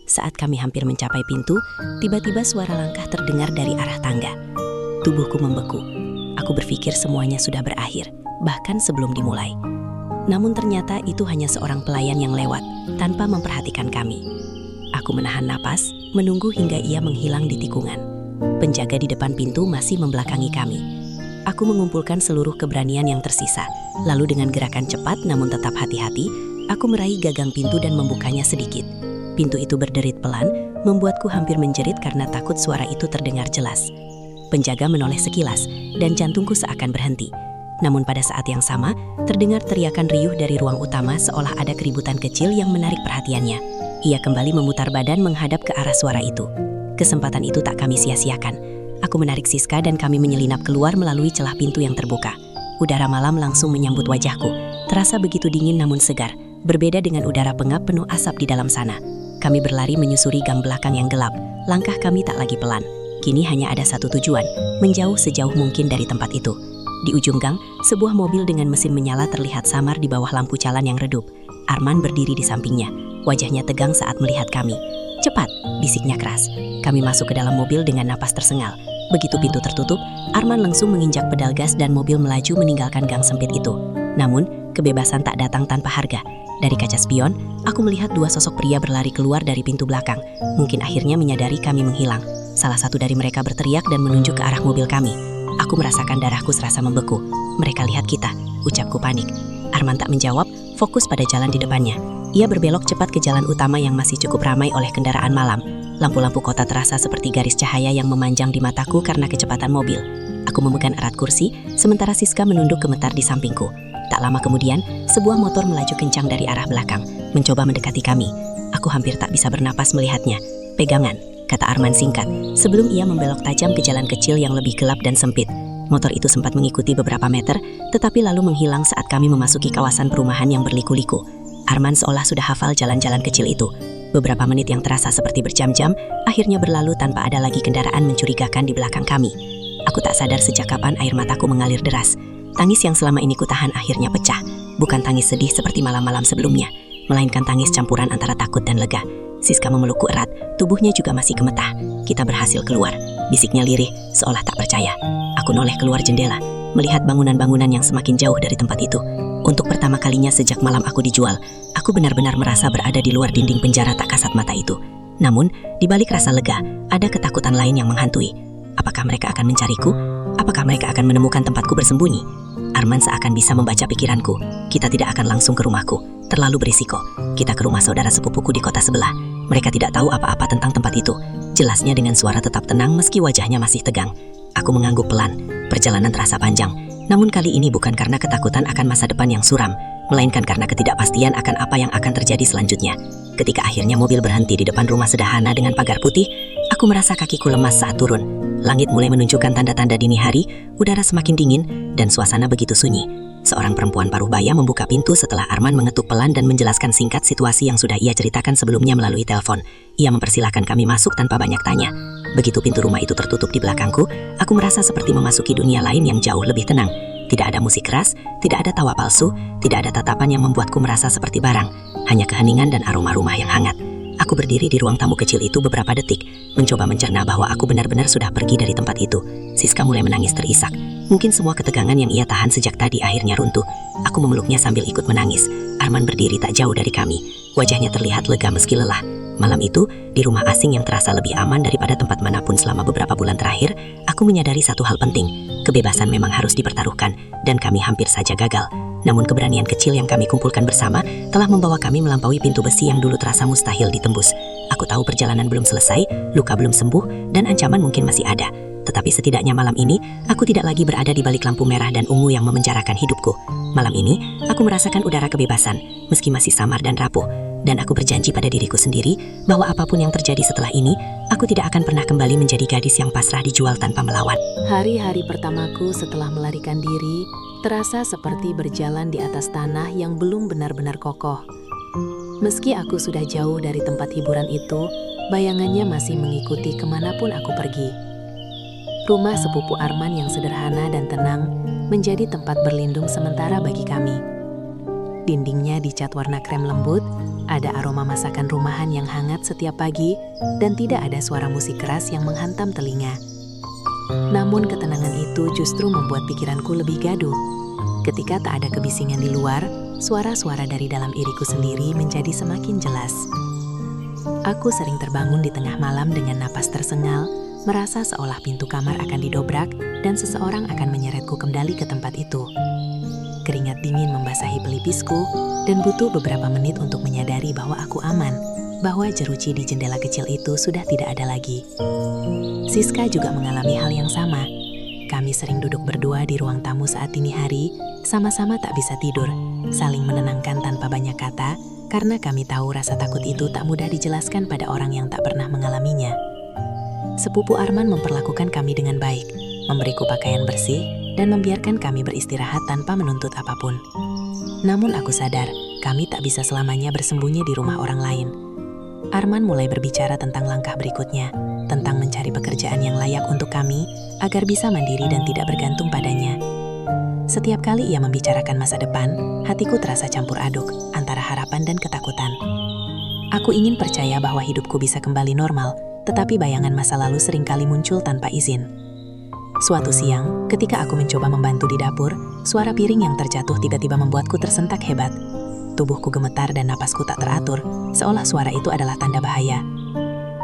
Saat kami hampir mencapai pintu, tiba-tiba suara langkah terdengar dari arah tangga. Tubuhku membeku. Aku berpikir semuanya sudah berakhir, bahkan sebelum dimulai. Namun ternyata itu hanya seorang pelayan yang lewat, tanpa memperhatikan kami. Aku menahan napas, menunggu hingga ia menghilang di tikungan. Penjaga di depan pintu masih membelakangi kami. Aku mengumpulkan seluruh keberanian yang tersisa. Lalu dengan gerakan cepat namun tetap hati-hati, aku meraih gagang pintu dan membukanya sedikit. Pintu itu berderit pelan, membuatku hampir menjerit karena takut suara itu terdengar jelas. Penjaga menoleh sekilas, dan jantungku seakan berhenti. Namun pada saat yang sama, terdengar teriakan riuh dari ruang utama seolah ada keributan kecil yang menarik perhatiannya. Ia kembali memutar badan menghadap ke arah suara itu. Kesempatan itu tak kami sia-siakan. Aku menarik Siska dan kami menyelinap keluar melalui celah pintu yang terbuka. Udara malam langsung menyambut wajahku. Terasa begitu dingin namun segar, berbeda dengan udara pengap penuh asap di dalam sana. Kami berlari menyusuri gang belakang yang gelap. Langkah kami tak lagi pelan. Kini hanya ada satu tujuan, menjauh sejauh mungkin dari tempat itu. Di ujung gang, sebuah mobil dengan mesin menyala terlihat samar di bawah lampu jalan yang redup. Arman berdiri di sampingnya. Wajahnya tegang saat melihat kami. "Cepat," bisiknya keras. Kami masuk ke dalam mobil dengan napas tersengal. Begitu pintu tertutup, Arman langsung menginjak pedal gas dan mobil melaju meninggalkan gang sempit itu. Namun, kebebasan tak datang tanpa harga. Dari kaca spion, aku melihat dua sosok pria berlari keluar dari pintu belakang. Mungkin akhirnya menyadari kami menghilang. Salah satu dari mereka berteriak dan menunjuk ke arah mobil kami. Aku merasakan darahku serasa membeku. "Mereka lihat kita," ucapku panik. Arman tak menjawab, fokus pada jalan di depannya. Ia berbelok cepat ke jalan utama yang masih cukup ramai oleh kendaraan malam. Lampu-lampu kota terasa seperti garis cahaya yang memanjang di mataku karena kecepatan mobil. Aku memegang erat kursi, sementara Siska menunduk gemetar di sampingku. Tak lama kemudian, sebuah motor melaju kencang dari arah belakang, mencoba mendekati kami. Aku hampir tak bisa bernapas melihatnya. "Pegangan," kata Arman singkat, sebelum ia membelok tajam ke jalan kecil yang lebih gelap dan sempit. Motor itu sempat mengikuti beberapa meter, tetapi lalu menghilang saat kami memasuki kawasan perumahan yang berliku-liku. Arman seolah sudah hafal jalan-jalan kecil itu. Beberapa menit yang terasa seperti berjam-jam, akhirnya berlalu tanpa ada lagi kendaraan mencurigakan di belakang kami. Aku tak sadar sejak kapan air mataku mengalir deras. Tangis yang selama ini kutahan akhirnya pecah. Bukan tangis sedih seperti malam-malam sebelumnya, melainkan tangis campuran antara takut dan lega. Siska memelukku erat, tubuhnya juga masih gemetah. "Kita berhasil keluar," bisiknya lirih, seolah tak percaya. Aku noleh keluar jendela, melihat bangunan-bangunan yang semakin jauh dari tempat itu. Untuk pertama kalinya sejak malam aku dijual, aku benar-benar merasa berada di luar dinding penjara tak kasat mata itu. Namun, di balik rasa lega, ada ketakutan lain yang menghantui. Apakah mereka akan mencariku? Apakah mereka akan menemukan tempatku bersembunyi? Arman seakan bisa membaca pikiranku. "Kita tidak akan langsung ke rumahku. Terlalu berisiko. Kita ke rumah saudara sepupuku di kota sebelah. Mereka tidak tahu apa-apa tentang tempat itu." Jelasnya dengan suara tetap tenang meski wajahnya masih tegang. Aku mengangguk pelan. Perjalanan terasa panjang. Namun kali ini bukan karena ketakutan akan masa depan yang suram, melainkan karena ketidakpastian akan apa yang akan terjadi selanjutnya. Ketika akhirnya mobil berhenti di depan rumah sederhana dengan pagar putih, aku merasa kakiku lemas saat turun. Langit mulai menunjukkan tanda-tanda dini hari, udara semakin dingin, dan suasana begitu sunyi. Seorang perempuan paruh baya membuka pintu setelah Arman mengetuk pelan dan menjelaskan singkat situasi yang sudah ia ceritakan sebelumnya melalui telepon. Ia mempersilahkan kami masuk tanpa banyak tanya. Begitu pintu rumah itu tertutup di belakangku, aku merasa seperti memasuki dunia lain yang jauh lebih tenang. Tidak ada musik keras, tidak ada tawa palsu, tidak ada tatapan yang membuatku merasa seperti barang. Hanya keheningan dan aroma rumah yang hangat. Aku berdiri di ruang tamu kecil itu beberapa detik, mencoba mencerna bahwa aku benar-benar sudah pergi dari tempat itu. Siska mulai menangis terisak. Mungkin semua ketegangan yang ia tahan sejak tadi akhirnya runtuh. Aku memeluknya sambil ikut menangis. Arman berdiri tak jauh dari kami. Wajahnya terlihat lega meski lelah. Malam itu, di rumah asing yang terasa lebih aman daripada tempat manapun selama beberapa bulan terakhir, aku menyadari satu hal penting. Kebebasan memang harus dipertaruhkan, dan kami hampir saja gagal. Namun keberanian kecil yang kami kumpulkan bersama telah membawa kami melampaui pintu besi yang dulu terasa mustahil ditembus. Aku tahu perjalanan belum selesai, luka belum sembuh, dan ancaman mungkin masih ada. Tetapi setidaknya malam ini, aku tidak lagi berada di balik lampu merah dan ungu yang memenjarakan hidupku. Malam ini, aku merasakan udara kebebasan, meski masih samar dan rapuh. Dan aku berjanji pada diriku sendiri bahwa apapun yang terjadi setelah ini, aku tidak akan pernah kembali menjadi gadis yang pasrah dijual tanpa melawan. Hari-hari pertamaku setelah melarikan diri terasa seperti berjalan di atas tanah yang belum benar-benar kokoh. Meski aku sudah jauh dari tempat hiburan itu, bayangannya masih mengikuti kemanapun aku pergi. Rumah sepupu Arman yang sederhana dan tenang menjadi tempat berlindung sementara bagi kami. Dindingnya dicat warna krem lembut, ada aroma masakan rumahan yang hangat setiap pagi, dan tidak ada suara musik keras yang menghantam telinga. Namun ketenangan itu justru membuat pikiranku lebih gaduh. Ketika tak ada kebisingan di luar, suara-suara dari dalam iriku sendiri menjadi semakin jelas. Aku sering terbangun di tengah malam dengan napas tersengal, merasa seolah pintu kamar akan didobrak dan seseorang akan menyeretku kembali ke tempat itu. Keringat dingin membasahi pelipisku dan butuh beberapa menit untuk menyadari bahwa aku aman, bahwa jeruji di jendela kecil itu sudah tidak ada lagi. Siska juga mengalami hal yang sama. Kami sering duduk berdua di ruang tamu saat dini hari, sama-sama tak bisa tidur, saling menenangkan tanpa banyak kata, karena kami tahu rasa takut itu tak mudah dijelaskan pada orang yang tak pernah mengalaminya. Sepupu Arman memperlakukan kami dengan baik, memberiku pakaian bersih, dan membiarkan kami beristirahat tanpa menuntut apapun. Namun aku sadar, kami tak bisa selamanya bersembunyi di rumah orang lain. Arman mulai berbicara tentang langkah berikutnya, tentang mencari pekerjaan yang layak untuk kami, agar bisa mandiri dan tidak bergantung padanya. Setiap kali ia membicarakan masa depan, hatiku terasa campur aduk, antara harapan dan ketakutan. Aku ingin percaya bahwa hidupku bisa kembali normal, tetapi bayangan masa lalu seringkali muncul tanpa izin. Suatu siang, ketika aku mencoba membantu di dapur, suara piring yang terjatuh tiba-tiba membuatku tersentak hebat. Tubuhku gemetar dan napasku tak teratur, seolah suara itu adalah tanda bahaya.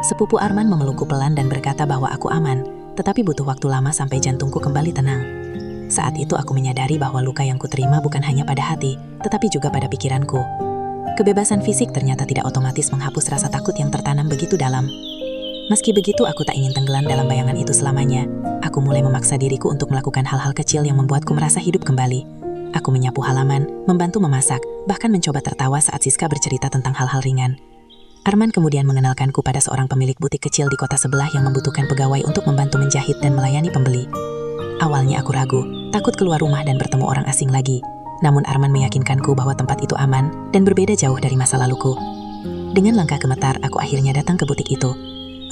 Sepupu Arman memelukku pelan dan berkata bahwa aku aman, tetapi butuh waktu lama sampai jantungku kembali tenang. Saat itu aku menyadari bahwa luka yang kuterima bukan hanya pada hati, tetapi juga pada pikiranku. Kebebasan fisik ternyata tidak otomatis menghapus rasa takut yang tertanam begitu dalam. Meski begitu, aku tak ingin tenggelam dalam bayangan itu selamanya. Aku mulai memaksa diriku untuk melakukan hal-hal kecil yang membuatku merasa hidup kembali. Aku menyapu halaman, membantu memasak, bahkan mencoba tertawa saat Siska bercerita tentang hal-hal ringan. Arman kemudian mengenalkanku pada seorang pemilik butik kecil di kota sebelah yang membutuhkan pegawai untuk membantu menjahit dan melayani pembeli. Awalnya aku ragu, takut keluar rumah dan bertemu orang asing lagi. Namun Arman meyakinkanku bahwa tempat itu aman dan berbeda jauh dari masa laluku. Dengan langkah gemetar, aku akhirnya datang ke butik itu.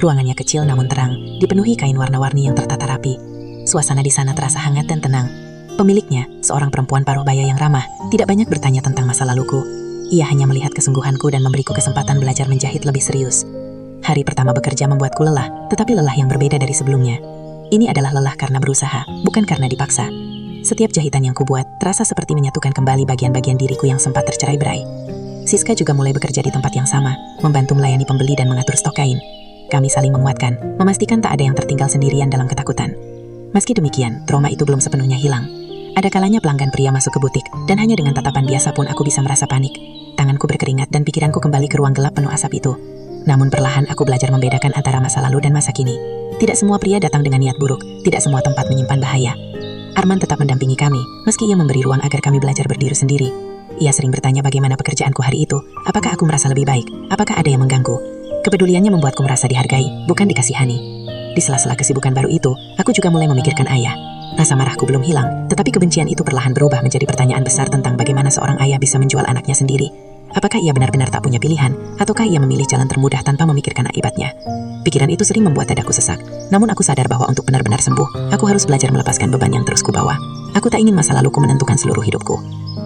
Ruangannya kecil namun terang, dipenuhi kain warna-warni yang tertata rapi. Suasana di sana terasa hangat dan tenang. Pemiliknya, seorang perempuan paruh baya yang ramah, tidak banyak bertanya tentang masa laluku. Ia hanya melihat kesungguhanku dan memberiku kesempatan belajar menjahit lebih serius. Hari pertama bekerja membuatku lelah, tetapi lelah yang berbeda dari sebelumnya. Ini adalah lelah karena berusaha, bukan karena dipaksa. Setiap jahitan yang kubuat terasa seperti menyatukan kembali bagian-bagian diriku yang sempat tercerai-berai. Siska juga mulai bekerja di tempat yang sama, membantu melayani pembeli dan mengatur stok kain. Kami saling menguatkan, memastikan tak ada yang tertinggal sendirian dalam ketakutan. Meski demikian, trauma itu belum sepenuhnya hilang. Ada kalanya pelanggan pria masuk ke butik, dan hanya dengan tatapan biasa pun aku bisa merasa panik. Tanganku berkeringat dan pikiranku kembali ke ruang gelap penuh asap itu. Namun perlahan aku belajar membedakan antara masa lalu dan masa kini. Tidak semua pria datang dengan niat buruk, tidak semua tempat menyimpan bahaya. Arman tetap mendampingi kami, meski ia memberi ruang agar kami belajar berdiri sendiri. Ia sering bertanya bagaimana pekerjaanku hari itu, apakah aku merasa lebih baik, apakah ada yang mengganggu. Kepeduliannya membuatku merasa dihargai, bukan dikasihani. Di sela-sela kesibukan baru itu, aku juga mulai memikirkan ayah. Rasa marahku belum hilang, tetapi kebencian itu perlahan berubah menjadi pertanyaan besar tentang bagaimana seorang ayah bisa menjual anaknya sendiri. Apakah ia benar-benar tak punya pilihan, ataukah ia memilih jalan termudah tanpa memikirkan akibatnya? Pikiran itu sering membuat dadaku sesak, namun aku sadar bahwa untuk benar-benar sembuh, aku harus belajar melepaskan beban yang terus kubawa. Aku tak ingin masa laluku menentukan seluruh hidupku.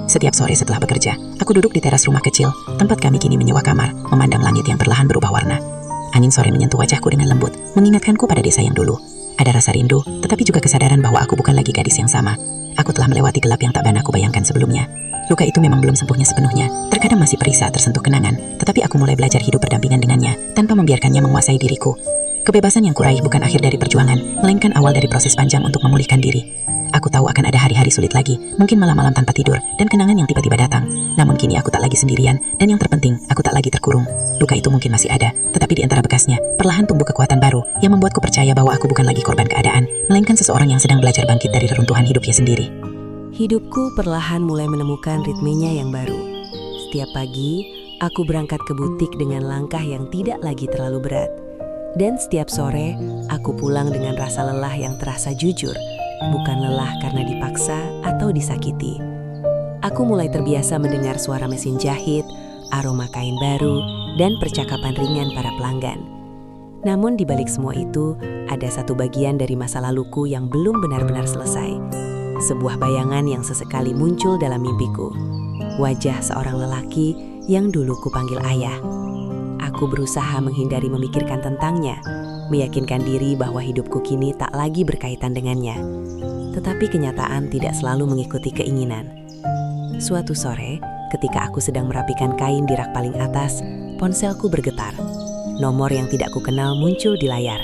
Setiap sore setelah bekerja, aku duduk di teras rumah kecil, tempat kami kini menyewa kamar, memandang langit yang perlahan berubah warna. Angin sore menyentuh wajahku dengan lembut, mengingatkanku pada desa yang dulu. Ada rasa rindu, tetapi juga kesadaran bahwa aku bukan lagi gadis yang sama. Aku telah melewati gelap yang tak pernah aku bayangkan sebelumnya. Luka itu memang belum sembuhnya sepenuhnya, terkadang masih perih saat tersentuh kenangan, tetapi aku mulai belajar hidup berdampingan dengannya, tanpa membiarkannya menguasai diriku. Kebebasan yang kuraih bukan akhir dari perjuangan, melainkan awal dari proses panjang untuk memulihkan diri. Aku tahu akan ada hari-hari sulit lagi, mungkin malam-malam tanpa tidur, dan kenangan yang tiba-tiba datang. Namun kini aku tak lagi sendirian, dan yang terpenting, aku tak lagi terkurung. Luka itu mungkin masih ada, tetapi di antara bekasnya, perlahan tumbuh kekuatan baru, yang membuatku percaya bahwa aku bukan lagi korban keadaan, melainkan seseorang yang sedang belajar bangkit dari reruntuhan hidupnya sendiri. Hidupku perlahan mulai menemukan ritmenya yang baru. Setiap pagi, aku berangkat ke butik dengan langkah yang tidak lagi terlalu berat. Dan setiap sore, aku pulang dengan rasa lelah yang terasa jujur, bukan lelah karena dipaksa atau disakiti. Aku mulai terbiasa mendengar suara mesin jahit, aroma kain baru, dan percakapan ringan para pelanggan. Namun di balik semua itu, ada satu bagian dari masa laluku yang belum benar-benar selesai. Sebuah bayangan yang sesekali muncul dalam mimpiku. Wajah seorang lelaki yang dulu kupanggil ayah. Aku berusaha menghindari memikirkan tentangnya, meyakinkan diri bahwa hidupku kini tak lagi berkaitan dengannya. Tetapi kenyataan tidak selalu mengikuti keinginan. Suatu sore, ketika aku sedang merapikan kain di rak paling atas, ponselku bergetar. Nomor yang tidak kukenal muncul di layar.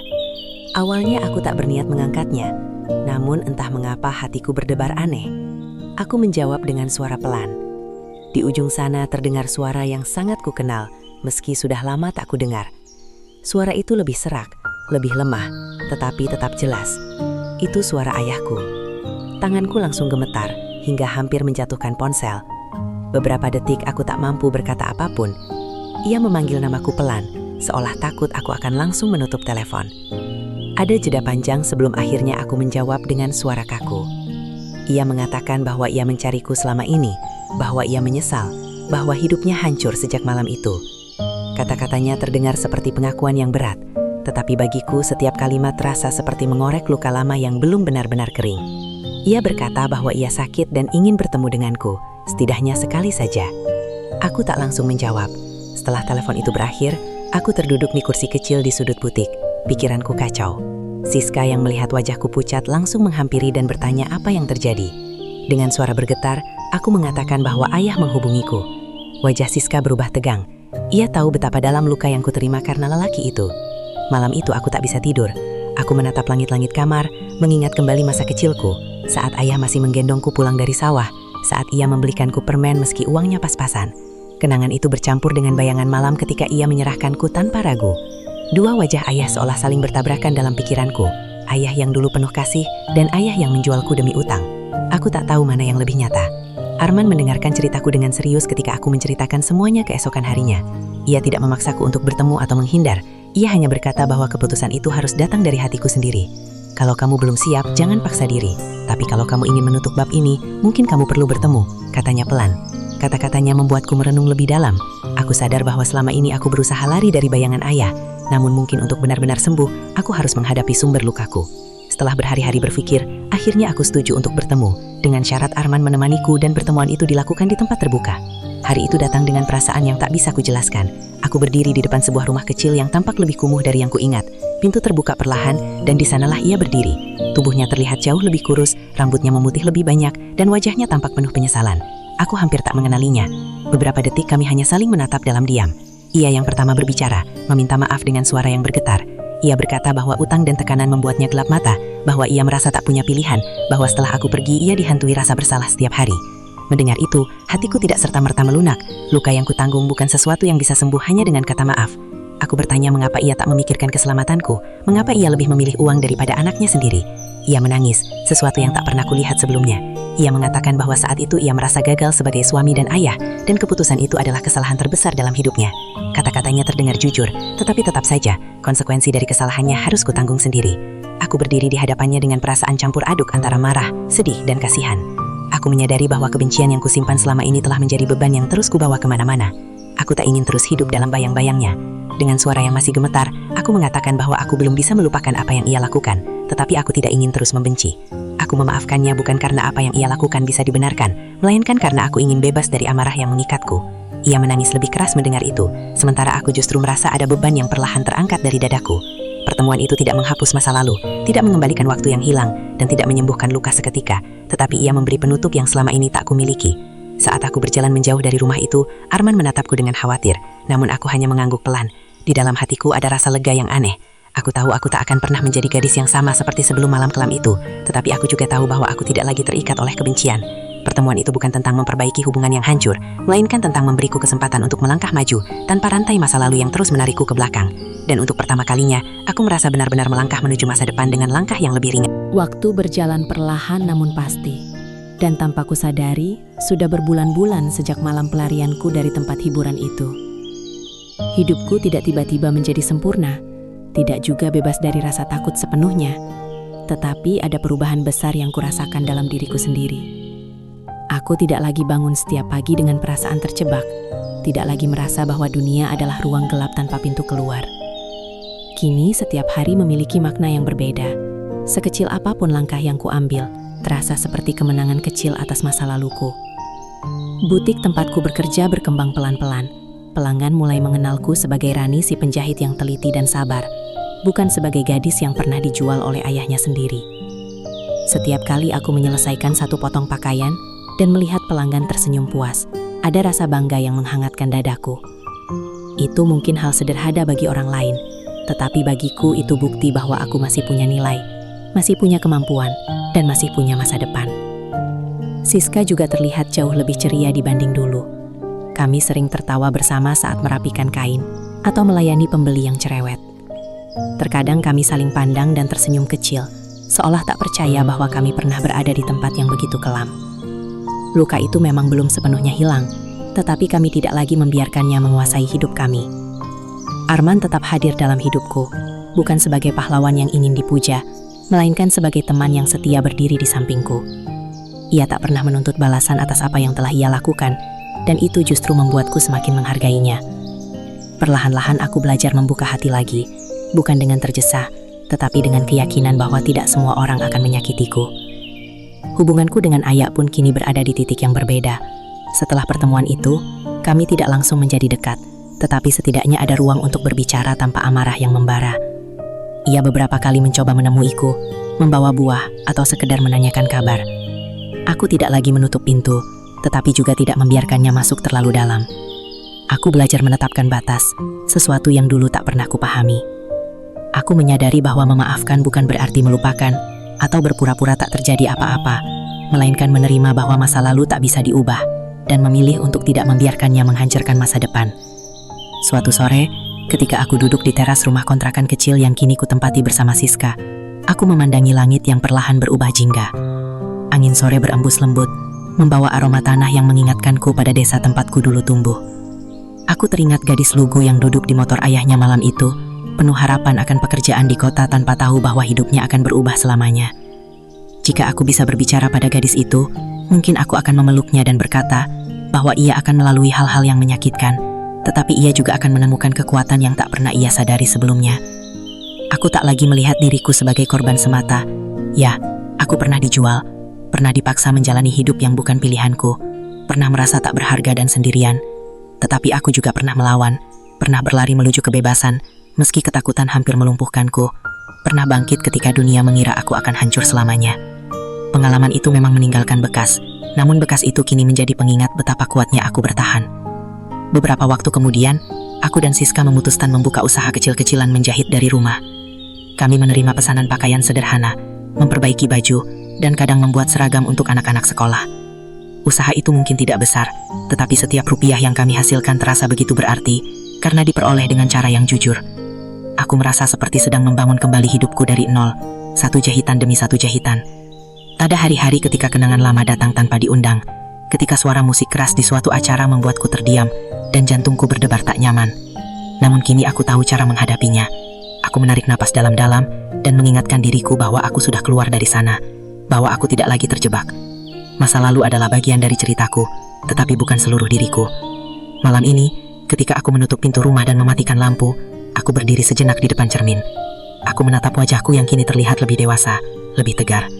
Awalnya aku tak berniat mengangkatnya, namun entah mengapa hatiku berdebar aneh. Aku menjawab dengan suara pelan. Di ujung sana terdengar suara yang sangat kukenal, meski sudah lama tak kudengar. Suara itu lebih serak, lebih lemah, tetapi tetap jelas. Itu suara ayahku. Tanganku langsung gemetar, hingga hampir menjatuhkan ponsel. Beberapa detik aku tak mampu berkata apapun. Ia memanggil namaku pelan, seolah takut aku akan langsung menutup telepon. Ada jeda panjang sebelum akhirnya aku menjawab dengan suara kaku. Ia mengatakan bahwa ia mencariku selama ini, bahwa ia menyesal, bahwa hidupnya hancur sejak malam itu. Kata-katanya terdengar seperti pengakuan yang berat, tetapi bagiku setiap kalimat terasa seperti mengorek luka lama yang belum benar-benar kering. Ia berkata bahwa ia sakit dan ingin bertemu denganku, setidaknya sekali saja. Aku tak langsung menjawab. Setelah telepon itu berakhir, aku terduduk di kursi kecil di sudut butik. Pikiranku kacau. Siska yang melihat wajahku pucat langsung menghampiri dan bertanya apa yang terjadi. Dengan suara bergetar, aku mengatakan bahwa ayah menghubungiku. Wajah Siska berubah tegang. Ia tahu betapa dalam luka yang kuterima karena lelaki itu. Malam itu aku tak bisa tidur. Aku menatap langit-langit kamar, mengingat kembali masa kecilku, saat ayah masih menggendongku pulang dari sawah, saat ia membelikanku permen meski uangnya pas-pasan. Kenangan itu bercampur dengan bayangan malam ketika ia menyerahkanku tanpa ragu. Dua wajah ayah seolah saling bertabrakan dalam pikiranku. Ayah yang dulu penuh kasih dan ayah yang menjualku demi utang. Aku tak tahu mana yang lebih nyata. Arman mendengarkan ceritaku dengan serius ketika aku menceritakan semuanya keesokan harinya. Ia tidak memaksaku untuk bertemu atau menghindar. Ia hanya berkata bahwa keputusan itu harus datang dari hatiku sendiri. Kalau kamu belum siap, jangan paksa diri. Tapi kalau kamu ingin menutup bab ini, mungkin kamu perlu bertemu, katanya pelan. Kata-katanya membuatku merenung lebih dalam. Aku sadar bahwa selama ini aku berusaha lari dari bayangan ayah. Namun mungkin untuk benar-benar sembuh, aku harus menghadapi sumber lukaku. Setelah berhari-hari berpikir, akhirnya aku setuju untuk bertemu, dengan syarat Arman menemaniku dan pertemuan itu dilakukan di tempat terbuka. Hari itu datang dengan perasaan yang tak bisa kujelaskan. Aku berdiri di depan sebuah rumah kecil yang tampak lebih kumuh dari yang kuingat. Pintu terbuka perlahan, dan di sanalah ia berdiri. Tubuhnya terlihat jauh lebih kurus, rambutnya memutih lebih banyak, dan wajahnya tampak penuh penyesalan. Aku hampir tak mengenalinya. Beberapa detik kami hanya saling menatap dalam diam. Ia yang pertama berbicara, meminta maaf dengan suara yang bergetar. Ia berkata bahwa utang dan tekanan membuatnya gelap mata, bahwa ia merasa tak punya pilihan, bahwa setelah aku pergi ia dihantui rasa bersalah setiap hari. Mendengar itu, hatiku tidak serta-merta melunak. Luka yang kutanggung bukan sesuatu yang bisa sembuh hanya dengan kata maaf. Aku bertanya mengapa ia tak memikirkan keselamatanku, mengapa ia lebih memilih uang daripada anaknya sendiri. Ia menangis, sesuatu yang tak pernah kulihat sebelumnya. Ia mengatakan bahwa saat itu ia merasa gagal sebagai suami dan ayah, dan keputusan itu adalah kesalahan terbesar dalam hidupnya. Kata-katanya terdengar jujur, tetapi tetap saja, konsekuensi dari kesalahannya harus kutanggung sendiri. Aku berdiri di hadapannya dengan perasaan campur aduk antara marah, sedih, dan kasihan. Aku menyadari bahwa kebencian yang kusimpan selama ini telah menjadi beban yang terus kubawa kemana-mana. Aku tak ingin terus hidup dalam bayang-bayangnya. Dengan suara yang masih gemetar, aku mengatakan bahwa aku belum bisa melupakan apa yang ia lakukan, tetapi aku tidak ingin terus membenci. Aku memaafkannya bukan karena apa yang ia lakukan bisa dibenarkan, melainkan karena aku ingin bebas dari amarah yang mengikatku. Ia menangis lebih keras mendengar itu, sementara aku justru merasa ada beban yang perlahan terangkat dari dadaku. Pertemuan itu tidak menghapus masa lalu, tidak mengembalikan waktu yang hilang, dan tidak menyembuhkan luka seketika, tetapi ia memberi penutup yang selama ini tak kumiliki. Saat aku berjalan menjauh dari rumah itu, Arman menatapku dengan khawatir, namun aku hanya mengangguk pelan. Di dalam hatiku ada rasa lega yang aneh. Aku tahu aku tak akan pernah menjadi gadis yang sama seperti sebelum malam kelam itu, tetapi aku juga tahu bahwa aku tidak lagi terikat oleh kebencian. Pertemuan itu bukan tentang memperbaiki hubungan yang hancur, melainkan tentang memberiku kesempatan untuk melangkah maju tanpa rantai masa lalu yang terus menarikku ke belakang. Dan untuk pertama kalinya, aku merasa benar-benar melangkah menuju masa depan dengan langkah yang lebih ringan. Waktu berjalan perlahan namun pasti. Dan tanpa kusadari, sudah berbulan-bulan sejak malam pelarianku dari tempat hiburan itu. Hidupku tidak tiba-tiba menjadi sempurna, tidak juga bebas dari rasa takut sepenuhnya, tetapi ada perubahan besar yang kurasakan dalam diriku sendiri. Aku tidak lagi bangun setiap pagi dengan perasaan terjebak, tidak lagi merasa bahwa dunia adalah ruang gelap tanpa pintu keluar. Kini setiap hari memiliki makna yang berbeda. Sekecil apapun langkah yang kuambil, terasa seperti kemenangan kecil atas masa laluku. Butik tempatku bekerja berkembang pelan-pelan. Pelanggan mulai mengenalku sebagai Rani, si penjahit yang teliti dan sabar, bukan sebagai gadis yang pernah dijual oleh ayahnya sendiri. Setiap kali aku menyelesaikan satu potong pakaian dan melihat pelanggan tersenyum puas, ada rasa bangga yang menghangatkan dadaku. Itu mungkin hal sederhana bagi orang lain, tetapi bagiku itu bukti bahwa aku masih punya nilai, masih punya kemampuan, dan masih punya masa depan. Siska juga terlihat jauh lebih ceria dibanding dulu. Kami sering tertawa bersama saat merapikan kain atau melayani pembeli yang cerewet. Terkadang kami saling pandang dan tersenyum kecil, seolah tak percaya bahwa kami pernah berada di tempat yang begitu kelam. Luka itu memang belum sepenuhnya hilang, tetapi kami tidak lagi membiarkannya menguasai hidup kami. Arman tetap hadir dalam hidupku, bukan sebagai pahlawan yang ingin dipuja, melainkan sebagai teman yang setia berdiri di sampingku. Ia tak pernah menuntut balasan atas apa yang telah ia lakukan, dan itu justru membuatku semakin menghargainya. Perlahan-lahan aku belajar membuka hati lagi, bukan dengan tergesa, tetapi dengan keyakinan bahwa tidak semua orang akan menyakitiku. Hubunganku dengan Ayah pun kini berada di titik yang berbeda. Setelah pertemuan itu, kami tidak langsung menjadi dekat, tetapi setidaknya ada ruang untuk berbicara tanpa amarah yang membara. Ia beberapa kali mencoba menemuiku, membawa buah, atau sekedar menanyakan kabar. Aku tidak lagi menutup pintu, tetapi juga tidak membiarkannya masuk terlalu dalam. Aku belajar menetapkan batas, sesuatu yang dulu tak pernah kupahami. Aku menyadari bahwa memaafkan bukan berarti melupakan, atau berpura-pura tak terjadi apa-apa, melainkan menerima bahwa masa lalu tak bisa diubah, dan memilih untuk tidak membiarkannya menghancurkan masa depan. Suatu sore, ketika aku duduk di teras rumah kontrakan kecil yang kini kutempati bersama Siska, aku memandangi langit yang perlahan berubah jingga. Angin sore berembus lembut, membawa aroma tanah yang mengingatkanku pada desa tempatku dulu tumbuh. Aku teringat gadis lugu yang duduk di motor ayahnya malam itu, penuh harapan akan pekerjaan di kota tanpa tahu bahwa hidupnya akan berubah selamanya. Jika aku bisa berbicara pada gadis itu, mungkin aku akan memeluknya dan berkata bahwa ia akan melalui hal-hal yang menyakitkan, tetapi ia juga akan menemukan kekuatan yang tak pernah ia sadari sebelumnya. Aku tak lagi melihat diriku sebagai korban semata. Ya, aku pernah dijual, pernah dipaksa menjalani hidup yang bukan pilihanku, pernah merasa tak berharga dan sendirian. Tetapi aku juga pernah melawan, pernah berlari menuju kebebasan, meski ketakutan hampir melumpuhkanku, pernah bangkit ketika dunia mengira aku akan hancur selamanya. Pengalaman itu memang meninggalkan bekas, namun bekas itu kini menjadi pengingat betapa kuatnya aku bertahan. Beberapa waktu kemudian, aku dan Siska memutuskan membuka usaha kecil-kecilan menjahit dari rumah. Kami menerima pesanan pakaian sederhana, memperbaiki baju, dan kadang membuat seragam untuk anak-anak sekolah. Usaha itu mungkin tidak besar, tetapi setiap rupiah yang kami hasilkan terasa begitu berarti, karena diperoleh dengan cara yang jujur. Aku merasa seperti sedang membangun kembali hidupku dari nol, satu jahitan demi satu jahitan. Ada hari-hari ketika kenangan lama datang tanpa diundang, ketika suara musik keras di suatu acara membuatku terdiam, dan jantungku berdebar tak nyaman. Namun kini aku tahu cara menghadapinya. Aku menarik napas dalam-dalam, dan mengingatkan diriku bahwa aku sudah keluar dari sana, bahwa aku tidak lagi terjebak. Masa lalu adalah bagian dari ceritaku, tetapi bukan seluruh diriku. Malam ini, ketika aku menutup pintu rumah dan mematikan lampu, aku berdiri sejenak di depan cermin. Aku menatap wajahku yang kini terlihat lebih dewasa, lebih tegar.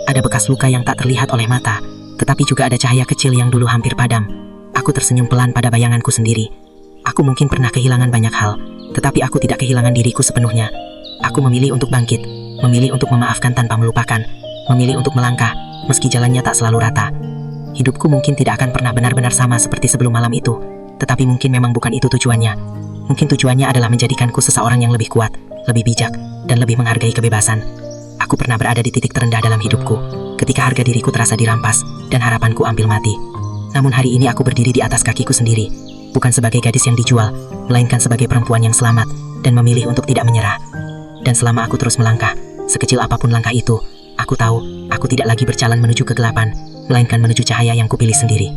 Ada bekas luka yang tak terlihat oleh mata, tetapi juga ada cahaya kecil yang dulu hampir padam. Aku tersenyum pelan pada bayanganku sendiri. Aku mungkin pernah kehilangan banyak hal, tetapi aku tidak kehilangan diriku sepenuhnya. Aku memilih untuk bangkit, memilih untuk memaafkan tanpa melupakan, memilih untuk melangkah, meski jalannya tak selalu rata. Hidupku mungkin tidak akan pernah benar-benar sama seperti sebelum malam itu, tetapi mungkin memang bukan itu tujuannya. Mungkin tujuannya adalah menjadikanku seseorang yang lebih kuat, lebih bijak, dan lebih menghargai kebebasan. Aku pernah berada di titik terendah dalam hidupku, ketika harga diriku terasa dirampas, dan harapanku ambil mati. Namun hari ini aku berdiri di atas kakiku sendiri, bukan sebagai gadis yang dijual, melainkan sebagai perempuan yang selamat, dan memilih untuk tidak menyerah. Dan selama aku terus melangkah, sekecil apapun langkah itu, aku tahu, aku tidak lagi berjalan menuju kegelapan, melainkan menuju cahaya yang kupilih sendiri.